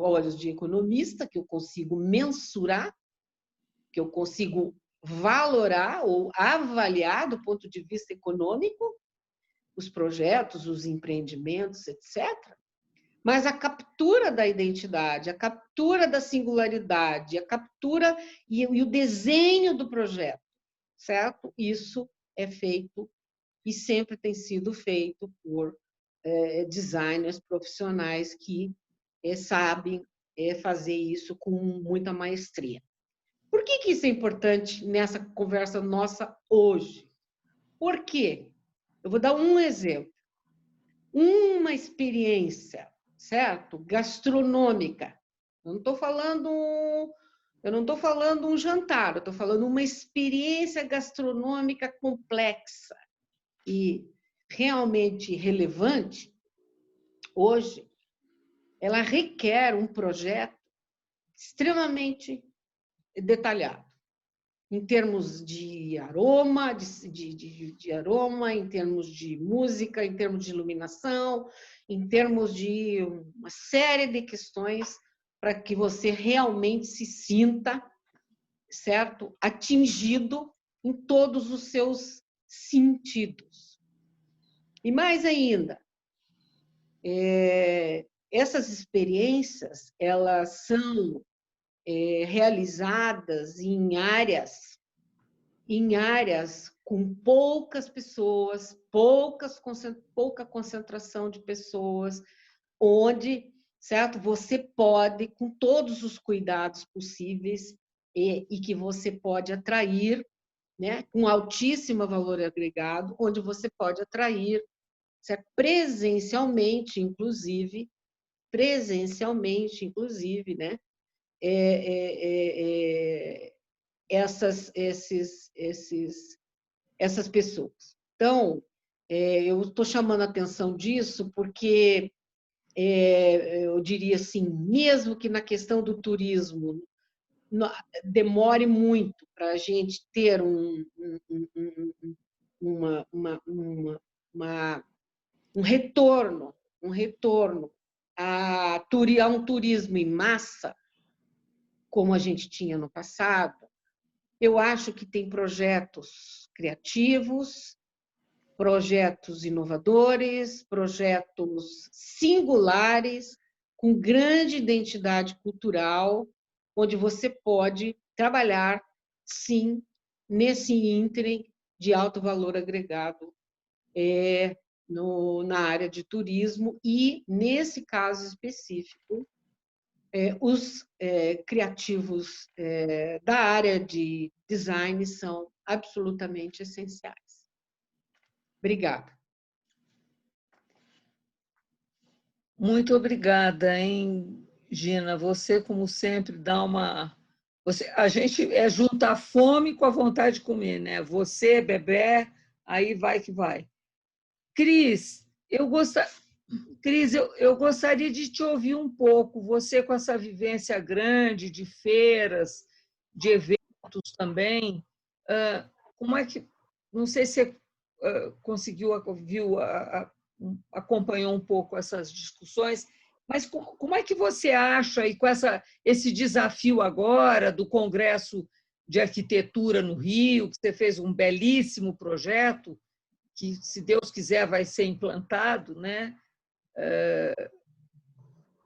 olhos de economista, que eu consigo mensurar, que eu consigo valorar ou avaliar do ponto de vista econômico os projetos, os empreendimentos, etc. Mas a captura da identidade, a captura da singularidade, a captura e o desenho do projeto, certo? Isso é feito e sempre tem sido feito por designers profissionais que sabem fazer isso com muita maestria. Por que isso é importante nessa conversa nossa hoje? Por quê? Eu vou dar um exemplo. Uma experiência, certo? Gastronômica. Eu não estou falando um jantar, eu estou falando uma experiência gastronômica complexa e realmente relevante. Hoje, ela requer um projeto extremamente detalhado, em termos de aroma, de aroma, em termos de música, em termos de iluminação, em termos de uma série de questões para que você realmente se sinta, certo? Atingido em todos os seus sentidos. E mais ainda, essas experiências, elas são realizadas em áreas com poucas pessoas, pouca concentração de pessoas, onde, certo, você pode, com todos os cuidados possíveis, e que você pode atrair, né, com altíssimo valor agregado, onde você pode atrair, certo, presencialmente, inclusive, né, essas pessoas. Então, eu estou chamando a atenção disso porque eu diria assim, mesmo que na questão do turismo demore muito para a gente ter um retorno a um turismo em massa, como a gente tinha no passado, eu acho que tem projetos criativos, projetos inovadores, projetos singulares, com grande identidade cultural, onde você pode trabalhar, sim, nesse ínterim de alto valor agregado na área de turismo e, nesse caso específico, os criativos da área de design são absolutamente essenciais. Obrigada. Muito obrigada, hein, Gina? Você, como sempre, dá uma... a gente junta a fome com a vontade de comer, né? Você, Bebé, aí vai que vai. Cris, eu gostaria de te ouvir um pouco, você com essa vivência grande de feiras, de eventos também, como é que, não sei se você acompanhou um pouco essas discussões, mas como é que você acha, e com esse desafio agora do Congresso de Arquitetura no Rio, que você fez um belíssimo projeto, que, se Deus quiser, vai ser implantado, né?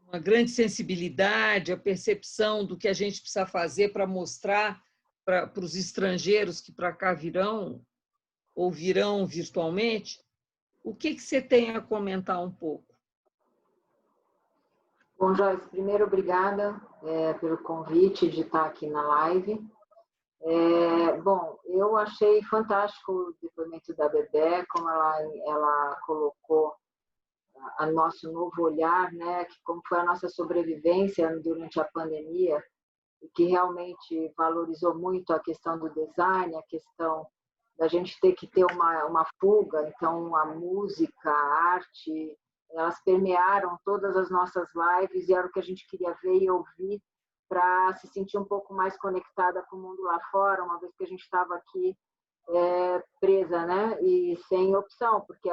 Uma grande sensibilidade, a percepção do que a gente precisa fazer para mostrar para os estrangeiros que para cá virão, ou virão virtualmente. O que você tem a comentar um pouco? Bom, Joyce, primeiro, obrigada pelo convite de estar aqui na live. Bom, eu achei fantástico o depoimento da Bebé, como ela colocou a nosso novo olhar, né, que como foi a nossa sobrevivência durante a pandemia, e que realmente valorizou muito a questão do design, a questão da gente ter que ter uma fuga. Então, a música, a arte, elas permearam todas as nossas lives e era o que a gente queria ver e ouvir para se sentir um pouco mais conectada com o mundo lá fora, uma vez que a gente estava aqui presa, né? E sem opção, porque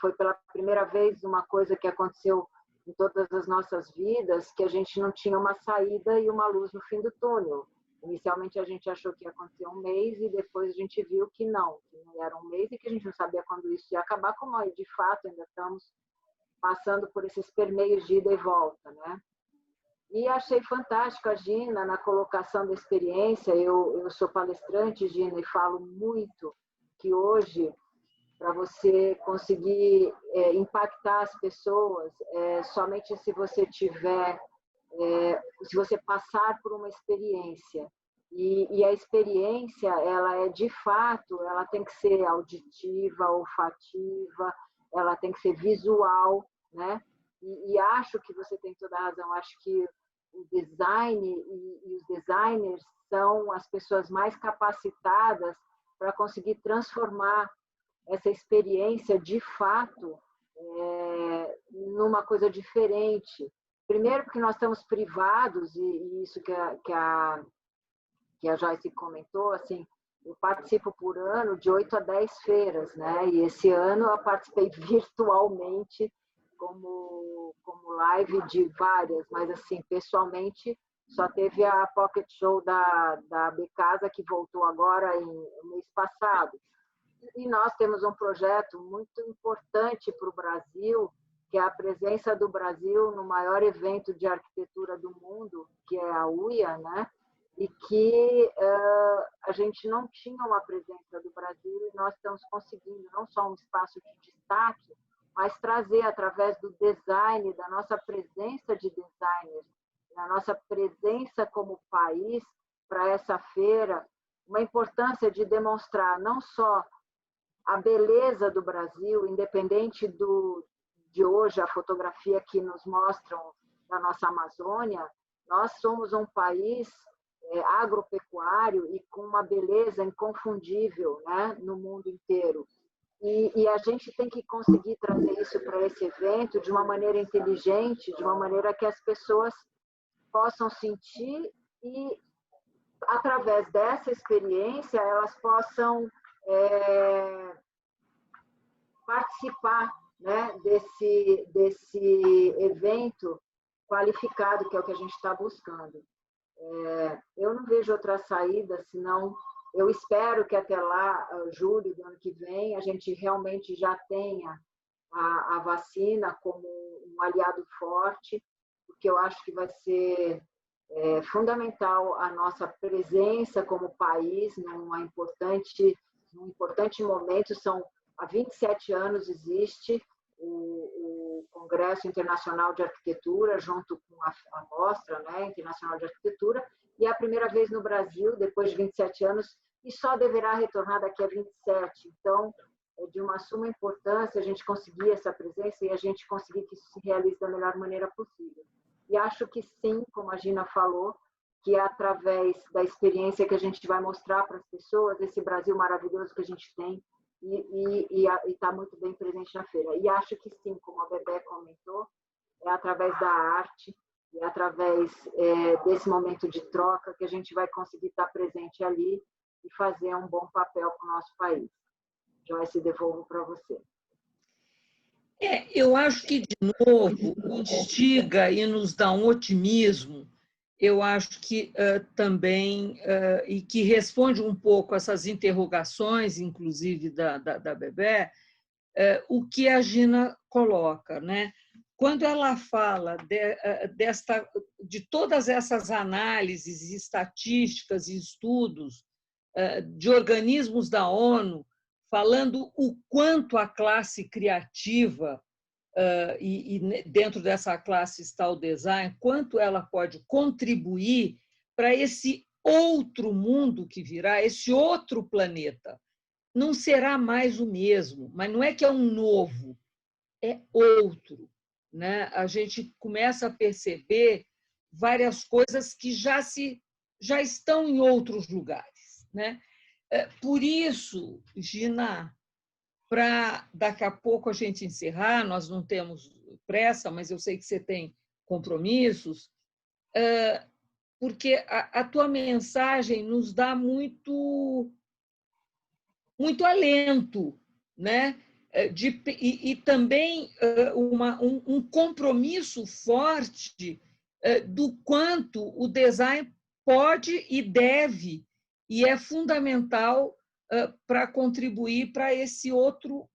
foi pela primeira vez uma coisa que aconteceu em todas as nossas vidas, que a gente não tinha uma saída e uma luz no fim do túnel. Inicialmente a gente achou que ia acontecer um mês e depois a gente viu que não era um mês e que a gente não sabia quando isso ia acabar, como de fato ainda estamos passando por esses permeios de ida e volta, né? E achei fantástico a Gina na colocação da experiência. Eu sou palestrante, Gina, e falo muito que hoje, para você conseguir impactar as pessoas, somente se você tiver, se você passar por uma experiência. E a experiência, ela é de fato, ela tem que ser auditiva, olfativa, ela tem que ser visual, né? E acho que você tem toda a razão. Acho que o design e os designers são as pessoas mais capacitadas para conseguir transformar essa experiência de fato numa coisa diferente. Primeiro porque nós estamos privados, e isso que a Joyce comentou, assim, eu participo por ano de 8 a 10 feiras, né? E esse ano eu participei virtualmente como live de várias, mas assim, pessoalmente só teve a Pocket Show da Becasa, que voltou agora no mês passado. E nós temos um projeto muito importante para o Brasil, que é a presença do Brasil no maior evento de arquitetura do mundo, que é a UIA, né? E que a gente não tinha uma presença do Brasil e nós estamos conseguindo não só um espaço de destaque, mas trazer através do design, da nossa presença de designers, da nossa presença como país para essa feira, uma importância de demonstrar não só a beleza do Brasil, independente de hoje a fotografia que nos mostram da nossa Amazônia, nós somos um país agropecuário e com uma beleza inconfundível, né, no mundo inteiro. E a gente tem que conseguir trazer isso para esse evento de uma maneira inteligente, de uma maneira que as pessoas possam sentir e, através dessa experiência, elas possam participar, né, desse evento qualificado, que é o que a gente está buscando. Eu não vejo outra saída, senão eu espero que até lá, julho do ano que vem, a gente realmente já tenha a vacina como um aliado forte, porque eu acho que vai ser fundamental a nossa presença como país num importante momento. Há 27 anos existe o Congresso Internacional de Arquitetura, junto com a Mostra, né, Internacional de Arquitetura, e é a primeira vez no Brasil, depois de 27 anos, e só deverá retornar daqui a 27. Então, é de uma suma importância a gente conseguir essa presença e a gente conseguir que isso se realize da melhor maneira possível. E acho que sim, como a Gina falou, que é através da experiência que a gente vai mostrar para as pessoas esse Brasil maravilhoso que a gente tem, e está muito bem presente na feira. E acho que sim, como a Bebé comentou, é através da arte, é através desse momento de troca que a gente vai conseguir estar presente ali e fazer um bom papel para o nosso país. Joyce, devolvo para você. Eu acho que, de novo, instiga e nos dá um otimismo. Eu acho que também, e que responde um pouco essas interrogações, inclusive da Bebé, o que a Gina coloca, né? Quando ela fala de todas essas análises estatísticas e estudos de organismos da ONU, falando o quanto a classe criativa, e dentro dessa classe está o design, quanto ela pode contribuir para esse outro mundo que virá, esse outro planeta, não será mais o mesmo, mas não é que é um novo, é outro, né? A gente começa a perceber várias coisas que já estão em outros lugares, né? Por isso, Gina, para daqui a pouco a gente encerrar, nós não temos pressa, mas eu sei que você tem compromissos, porque a tua mensagem nos dá muito alento, né? E também um compromisso forte do quanto o design pode e deve, e é fundamental para contribuir para esse outro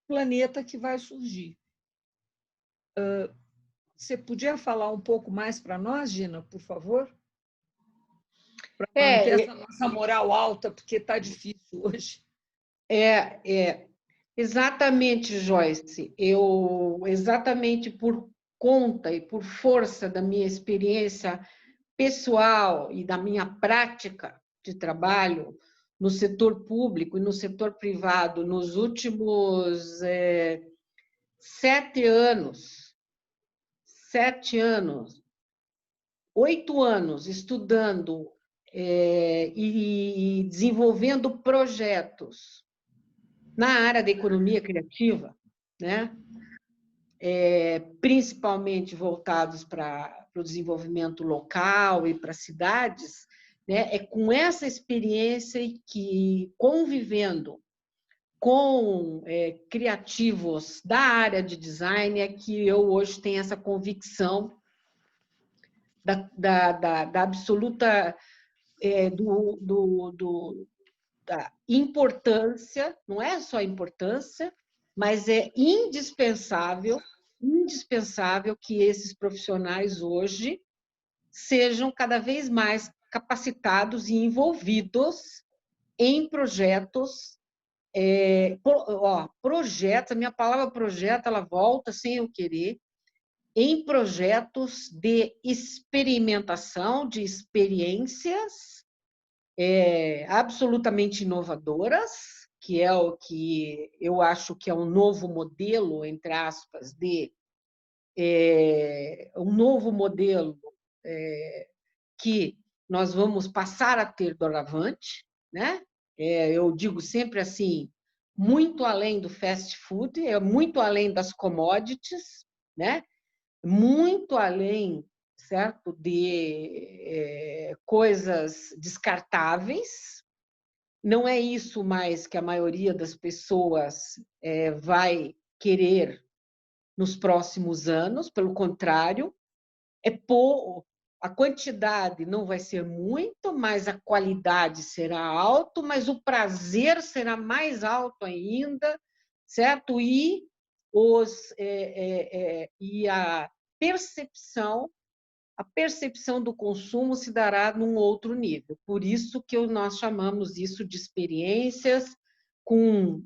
planeta que vai surgir. Você podia falar um pouco mais para nós, Gina, por favor? Para manter essa nossa moral alta, porque está difícil hoje. Exatamente, Joyce. Exatamente por conta e por força da minha experiência pessoal e da minha prática de trabalho no setor público e no setor privado nos últimos 7 anos, 8 anos estudando e desenvolvendo projetos na área da economia criativa, né? Principalmente voltados para o desenvolvimento local e para cidades, né? É com essa experiência que, convivendo com criativos da área de design, é que eu hoje tenho essa convicção da absoluta da importância, não é só importância, mas é indispensável que esses profissionais hoje sejam cada vez mais capacitados e envolvidos em projetos. Projetos, a minha palavra projeto, ela volta sem eu querer, em projetos de experimentação, de experiências absolutamente inovadoras, que é o que eu acho que é um novo modelo, entre aspas, um novo modelo que nós vamos passar a ter doravante, né? Eu digo sempre assim, muito além do fast food, muito além das commodities, né? Muito além, certo, de coisas descartáveis. Não é isso mais que a maioria das pessoas vai querer nos próximos anos, pelo contrário, a quantidade não vai ser muito, mas a qualidade será alta, mas o prazer será mais alto ainda, certo? E a percepção do consumo se dará num outro nível. Por isso que nós chamamos isso de experiências com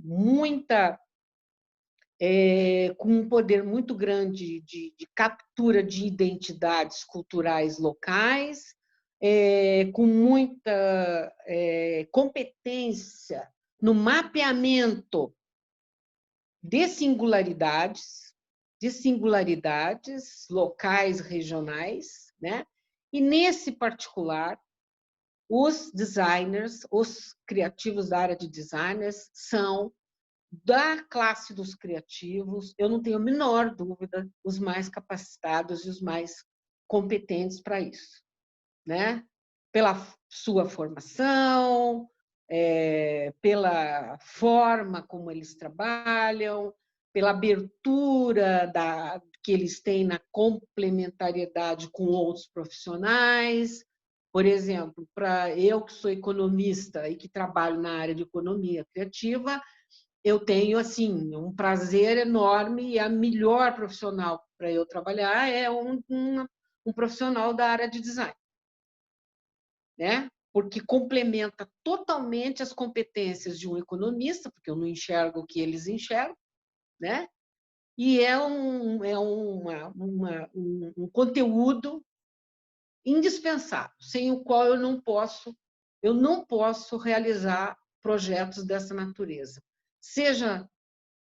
um poder muito grande de captura de identidades culturais locais, com muita competência no mapeamento de singularidades locais, regionais, né? E, nesse particular, os designers, os criativos da área de designers são da classe dos criativos, eu não tenho a menor dúvida, os mais capacitados e os mais competentes para isso, né? Pela sua formação, pela forma como eles trabalham, pela abertura que eles têm na complementariedade com outros profissionais. Por exemplo, para eu que sou economista e que trabalho na área de economia criativa, eu tenho assim um prazer enorme, e a melhor profissional para eu trabalhar é um profissional da área de design, né? Porque complementa totalmente as competências de um economista, porque eu não enxergo o que eles enxergam, né? E é um conteúdo indispensável, sem o qual eu não posso realizar projetos dessa natureza. Sejam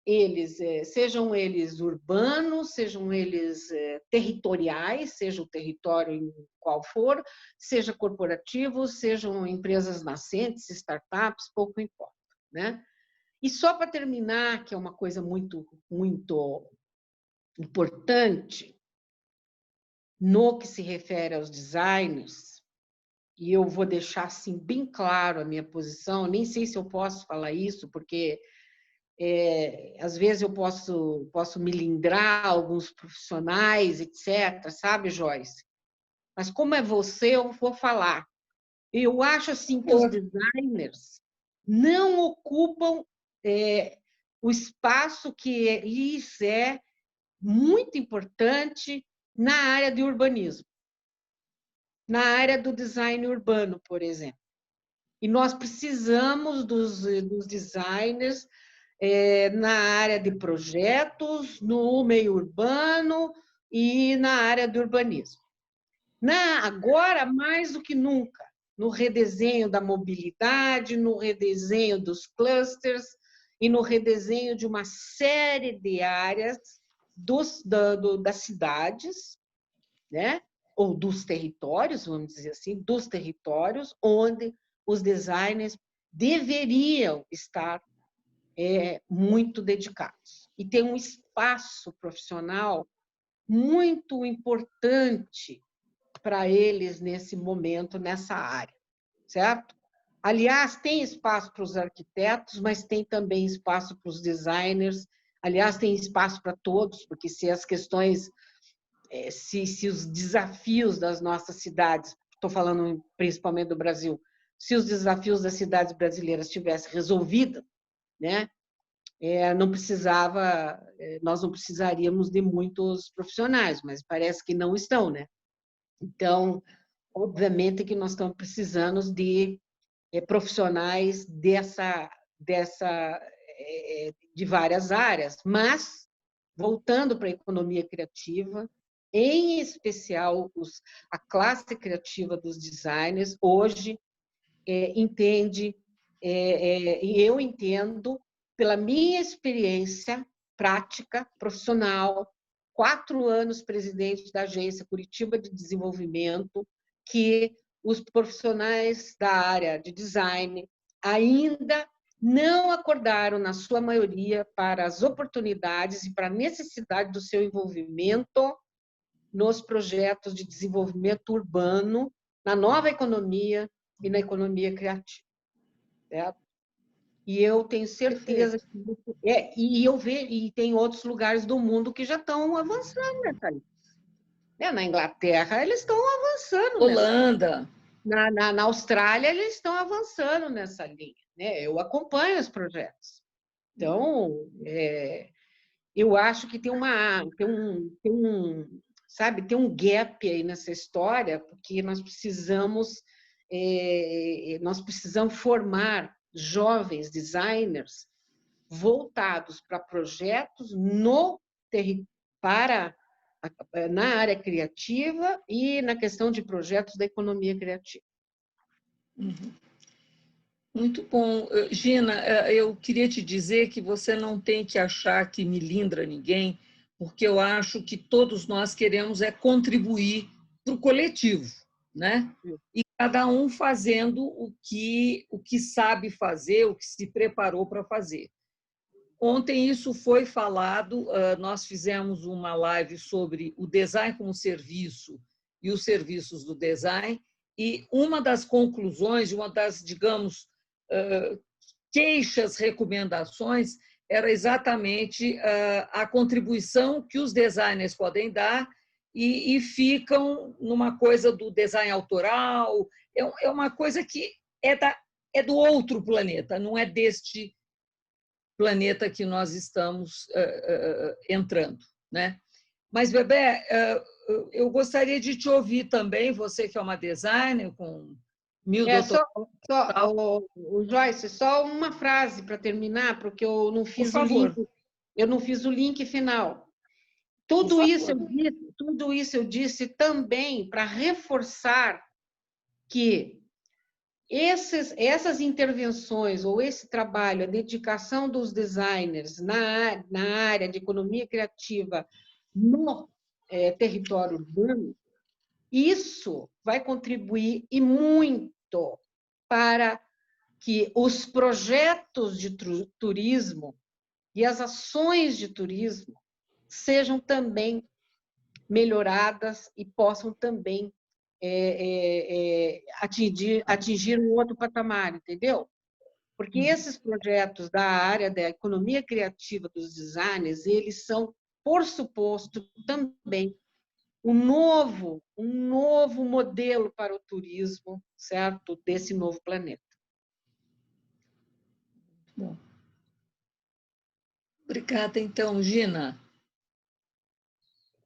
eles urbanos, sejam eles territoriais, seja o território em qual for, seja corporativo, sejam empresas nascentes, startups, pouco importa, né? E só para terminar, que é uma coisa muito, muito importante, no que se refere aos designers, e eu vou deixar assim bem claro a minha posição, nem sei se eu posso falar isso, porque às vezes eu posso melindrar alguns profissionais, etc., sabe, Joyce? Mas como é você, eu vou falar. Eu acho assim que os designers não ocupam o espaço que lhes é muito importante na área de urbanismo, na área do design urbano, por exemplo. E nós precisamos dos designers na área de projetos, no meio urbano e na área do urbanismo. Agora, mais do que nunca, no redesenho da mobilidade, no redesenho dos clusters e no redesenho de uma série de áreas das cidades, né? Ou dos territórios, vamos dizer assim, dos territórios onde os designers deveriam estar muito dedicados. E tem um espaço profissional muito importante para eles nesse momento, nessa área, certo? Aliás, tem espaço para os arquitetos, mas tem também espaço para os designers. Aliás, tem espaço para todos, porque se as questões, se os desafios das nossas cidades, estou falando principalmente do Brasil, se os desafios das cidades brasileiras tivessem resolvido, né? Nós não precisaríamos de muitos profissionais, mas parece que não estão, né? Então, obviamente que nós estamos precisando de profissionais de várias áreas, mas, voltando para a economia criativa, em especial a classe criativa dos designers, hoje entende, e eu entendo, pela minha experiência prática, profissional, 4 anos presidente da Agência Curitiba de Desenvolvimento, que os profissionais da área de design ainda não acordaram, na sua maioria, para as oportunidades e para a necessidade do seu envolvimento nos projetos de desenvolvimento urbano, na nova economia e na economia criativa. Certo? E eu tenho certeza que eu vejo, e tem outros lugares do mundo que já estão avançando nessa linha. Na Inglaterra, eles estão avançando. Holanda. Na Austrália, eles estão avançando nessa linha. Né? Eu acompanho os projetos. Então, eu acho que tem um gap aí nessa história, porque nós precisamos formar jovens designers voltados para projetos na área criativa e na questão de projetos da economia criativa. Muito bom. Gina, eu queria te dizer que você não tem que achar que melindra ninguém, porque eu acho que todos nós queremos contribuir para o coletivo, né? E cada um fazendo o que sabe fazer, o que se preparou para fazer. Ontem isso foi falado, nós fizemos uma live sobre o design como serviço e os serviços do design, e uma das conclusões, uma das, digamos, queixas, recomendações, era exatamente a contribuição que os designers podem dar e ficam numa coisa do design autoral, é uma coisa que é do outro planeta, não é deste planeta que nós estamos entrando, né? Mas, Bebé, eu gostaria de te ouvir também, você que é uma designer com 1000 doutorados. Joyce, só uma frase para terminar, porque eu não fiz o link final. Tudo isso eu disse também para reforçar que essas intervenções ou esse trabalho, a dedicação dos designers na área de economia criativa no território urbano, isso vai contribuir e muito para que os projetos de turismo e as ações de turismo sejam também melhoradas e possam também atingir um outro patamar, entendeu? Porque esses projetos da área da economia criativa dos designers, eles são, por suposto, também um novo modelo para o turismo, certo? Desse novo planeta. Bom. Obrigada, então, Gina.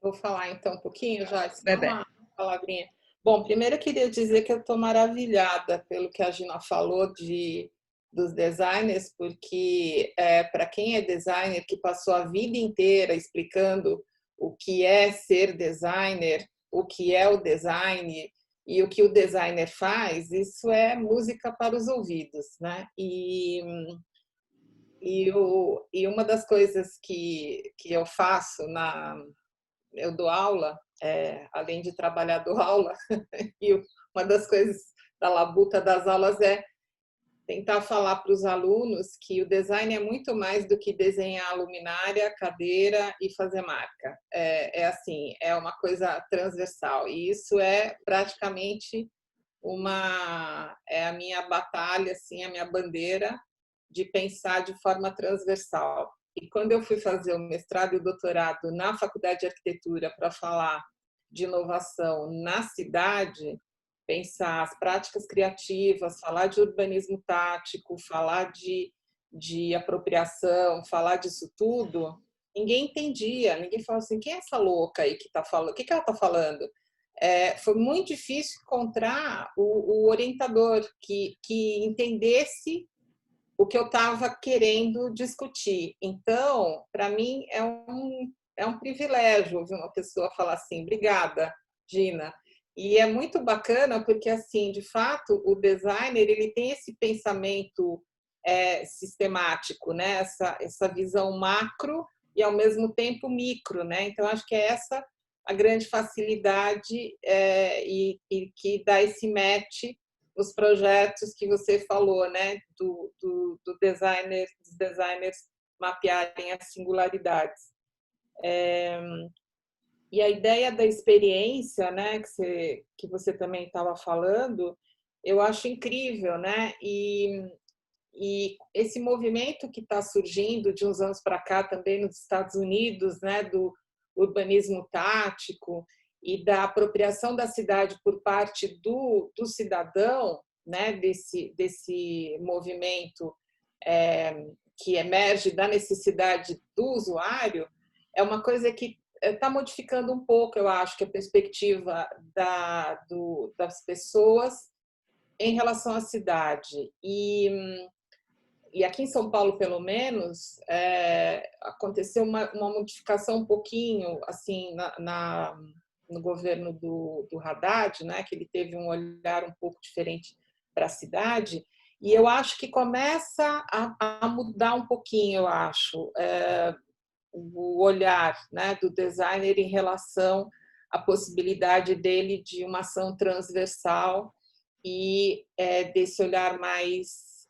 Vou falar, então, um pouquinho, Joyce, Bebê. uma palavrinha. Bom, primeiro eu queria dizer que eu estou maravilhada pelo que a Gina falou dos designers, porque para quem é designer, que passou a vida inteira explicando o que é ser designer, o que é o design e o que o designer faz, isso é música para os ouvidos, né? E uma das coisas que eu faço eu dou aula, além de trabalhar, dou aula, e uma das coisas da labuta das aulas é tentar falar para os alunos que o design é muito mais do que desenhar a luminária, cadeira e fazer marca. Assim, é uma coisa transversal, e isso é praticamente a minha batalha, assim, a minha bandeira de pensar de forma transversal. E quando eu fui fazer o mestrado e o doutorado na Faculdade de Arquitetura para falar de inovação na cidade, pensar as práticas criativas, falar de urbanismo tático, falar de apropriação, falar disso tudo, ninguém entendia, ninguém falava assim, quem é essa louca aí que está falando? O que ela está falando? Foi muito difícil encontrar o orientador que entendesse o que eu estava querendo discutir. Então, para mim, é um privilégio ouvir uma pessoa falar assim, obrigada, Gina. E é muito bacana porque, assim, de fato, o designer ele tem esse pensamento sistemático, né? Essa visão macro e, ao mesmo tempo, micro, né? Então, acho que é essa a grande facilidade e que dá esse match os projetos que você falou, né, dos designers mapearem as singularidades. E a ideia da experiência, né, que você também estava falando, eu acho incrível, né? E esse movimento que está surgindo de uns anos para cá também nos Estados Unidos, né, do urbanismo tático e da apropriação da cidade por parte do cidadão, né, desse movimento que emerge da necessidade do usuário, é uma coisa que está modificando um pouco, eu acho, que a perspectiva das pessoas em relação à cidade. E aqui em São Paulo, pelo menos, aconteceu uma modificação um pouquinho assim no governo do Haddad, né, que ele teve um olhar um pouco diferente para a cidade, e eu acho que começa a mudar um pouquinho, eu acho, o olhar, né, do designer em relação à possibilidade dele de uma ação transversal e desse olhar mais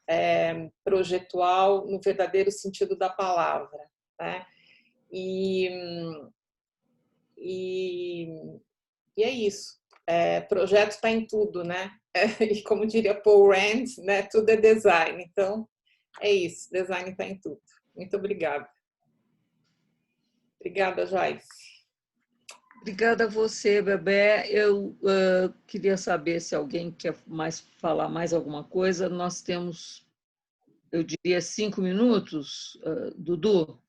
projetual no verdadeiro sentido da palavra, né? E é isso. Projeto está em tudo, né? E como diria Paul Rand, né? Tudo é design. Então, é isso. Design está em tudo. Muito obrigada. Obrigada, Joyce. Obrigada a você, Bebé. Eu queria saber se alguém quer falar mais alguma coisa. Nós temos, eu diria, 5 minutos, Dudu?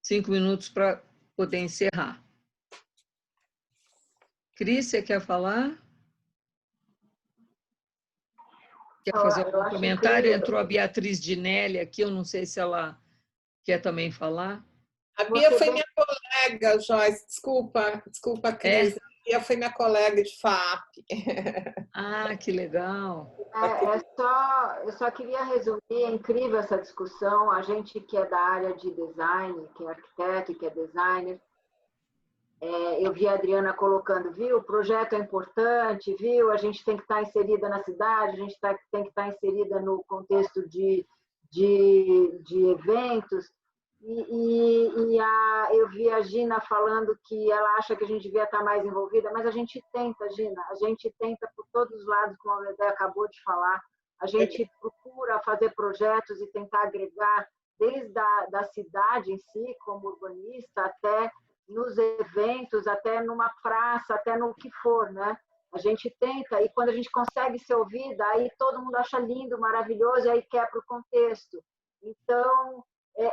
5 minutos para poder encerrar. Cris, você quer falar? Quer fazer algum comentário? Entrou a Beatriz Dinelli aqui, eu não sei se ela quer também falar. A Bia foi minha colega colega, Joyce, desculpa, Cris. Ela foi minha colega de FAP. Ah, que legal. Eu só queria resumir, é incrível essa discussão. A gente que é da área de design, que é arquiteto e que é designer, eu vi a Adriana colocando, viu, o projeto é importante, viu, a gente tem que estar inserida na cidade, a gente tem que estar inserida no contexto de eventos. Eu vi a Gina falando que ela acha que a gente devia estar mais envolvida, mas a gente tenta, Gina, a gente tenta por todos os lados, como a Bebé acabou de falar, a gente procura fazer projetos e tentar agregar, desde da cidade em si, como urbanista, até nos eventos, até numa praça, até no que for, né? A gente tenta, e quando a gente consegue ser ouvida, aí todo mundo acha lindo, maravilhoso, e aí quebra o contexto. Então,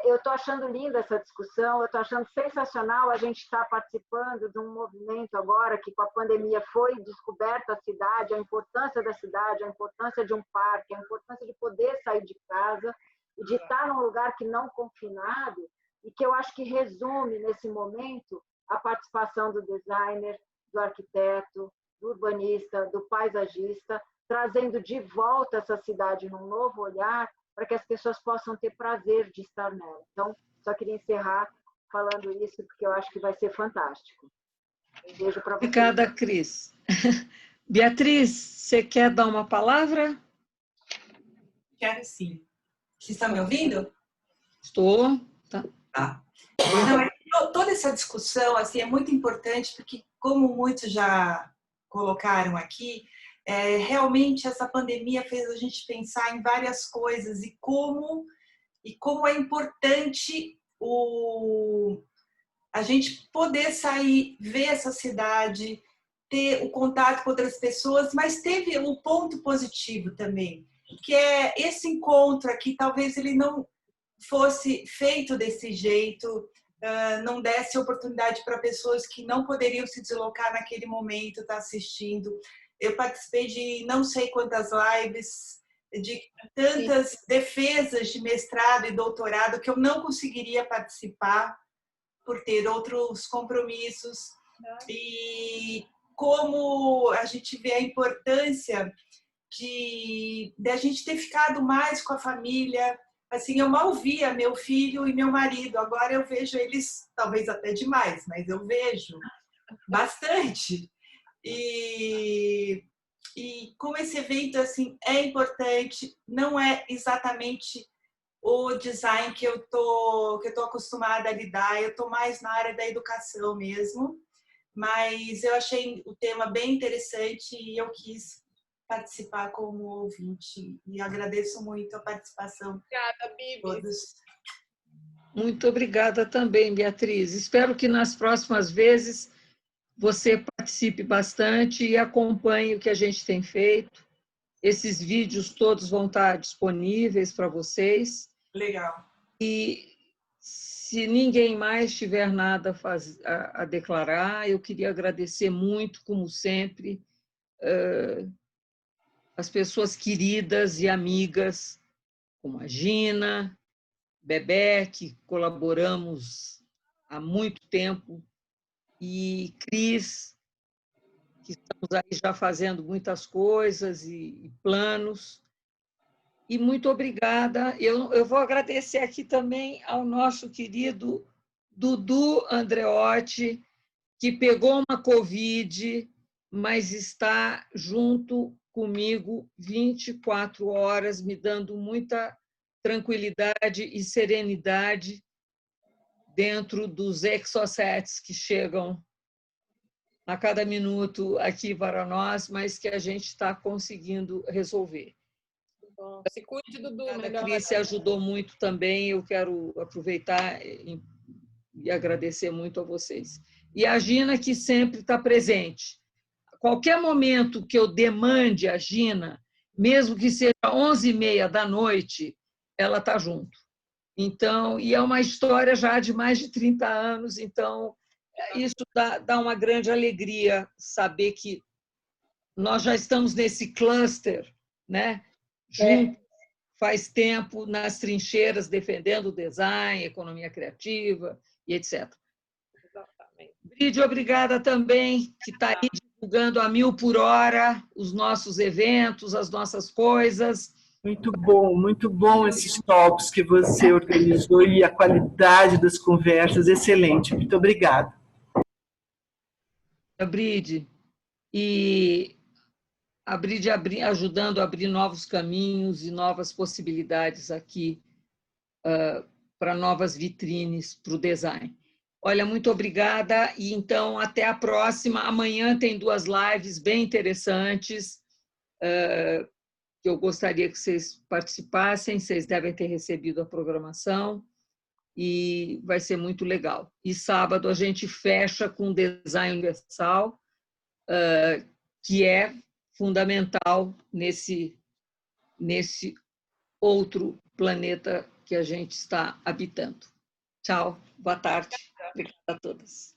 eu estou achando linda essa discussão, eu estou achando sensacional a gente estar participando de um movimento agora que, com a pandemia, foi descoberta a cidade, a importância da cidade, a importância de um parque, a importância de poder sair de casa e de estar num lugar que não confinado, e que eu acho que resume, nesse momento, a participação do designer, do arquiteto, do urbanista, do paisagista, trazendo de volta essa cidade num novo olhar, para que as pessoas possam ter prazer de estar nela. Então, só queria encerrar falando isso, porque eu acho que vai ser fantástico. Um beijo para vocês. Obrigada, Cris. Beatriz, você quer dar uma palavra? Quero sim. Vocês estão me ouvindo? Estou. Tá. Não, toda essa discussão assim, é muito importante, porque, como muitos já colocaram aqui, realmente essa pandemia fez a gente pensar em várias coisas e como é importante a gente poder sair, ver essa cidade, ter o contato com outras pessoas, mas teve um ponto positivo também, que é esse encontro aqui, talvez ele não fosse feito desse jeito, não desse oportunidade para pessoas que não poderiam se deslocar naquele momento, estar assistindo. Eu participei de não sei quantas lives, de tantas defesas de mestrado e doutorado que eu não conseguiria participar por ter outros compromissos. E como a gente vê a importância de a gente ter ficado mais com a família. Assim, eu mal via meu filho e meu marido, agora eu vejo eles, talvez até demais, mas eu vejo bastante. E como esse evento assim, é importante, não é exatamente o design que eu tô acostumada a lidar, eu estou mais na área da educação mesmo, mas eu achei o tema bem interessante e eu quis participar como ouvinte e agradeço muito a participação. Obrigada, Bibi. De todos. Muito obrigada também, Beatriz. Espero que nas próximas vezes você participe bastante e acompanhe o que a gente tem feito. Esses vídeos todos vão estar disponíveis para vocês. Legal. E se ninguém mais tiver nada a declarar, eu queria agradecer muito, como sempre, as pessoas queridas e amigas, como a Gina, Bebé, que colaboramos há muito tempo, e Cris, que estamos aí já fazendo muitas coisas e planos. E muito obrigada. Eu vou agradecer aqui também ao nosso querido Dudu Andreotti, que pegou uma Covid, mas está junto comigo 24 horas, me dando muita tranquilidade e serenidade dentro dos exocets que chegam a cada minuto aqui para nós, mas que a gente está conseguindo resolver. Bom, se cuide, Dudu. A Cris ajudou muito também, eu quero aproveitar e agradecer muito a vocês. E a Gina, que sempre está presente. A qualquer momento que eu demande a Gina, mesmo que seja 11h30 da noite, ela está junto. Então, e é uma história já de mais de 30 anos, então isso dá uma grande alegria saber que nós já estamos nesse cluster, né? Juntos, faz tempo, nas trincheiras, defendendo o design, economia criativa e etc. Bride, obrigada também, que está aí divulgando a 1000 por hora os nossos eventos, as nossas coisas. Muito bom esses talks que você organizou e a qualidade das conversas, excelente. Muito obrigada. Bride, e a Bride ajudando a abrir novos caminhos e novas possibilidades aqui para novas vitrines para o design. Olha, muito obrigada e então até a próxima. Amanhã tem 2 lives bem interessantes que eu gostaria que vocês participassem. Vocês devem ter recebido a programação e vai ser muito legal. E sábado a gente fecha com design universal, que é fundamental nesse outro planeta que a gente está habitando. Tchau, boa tarde. Obrigada a todas.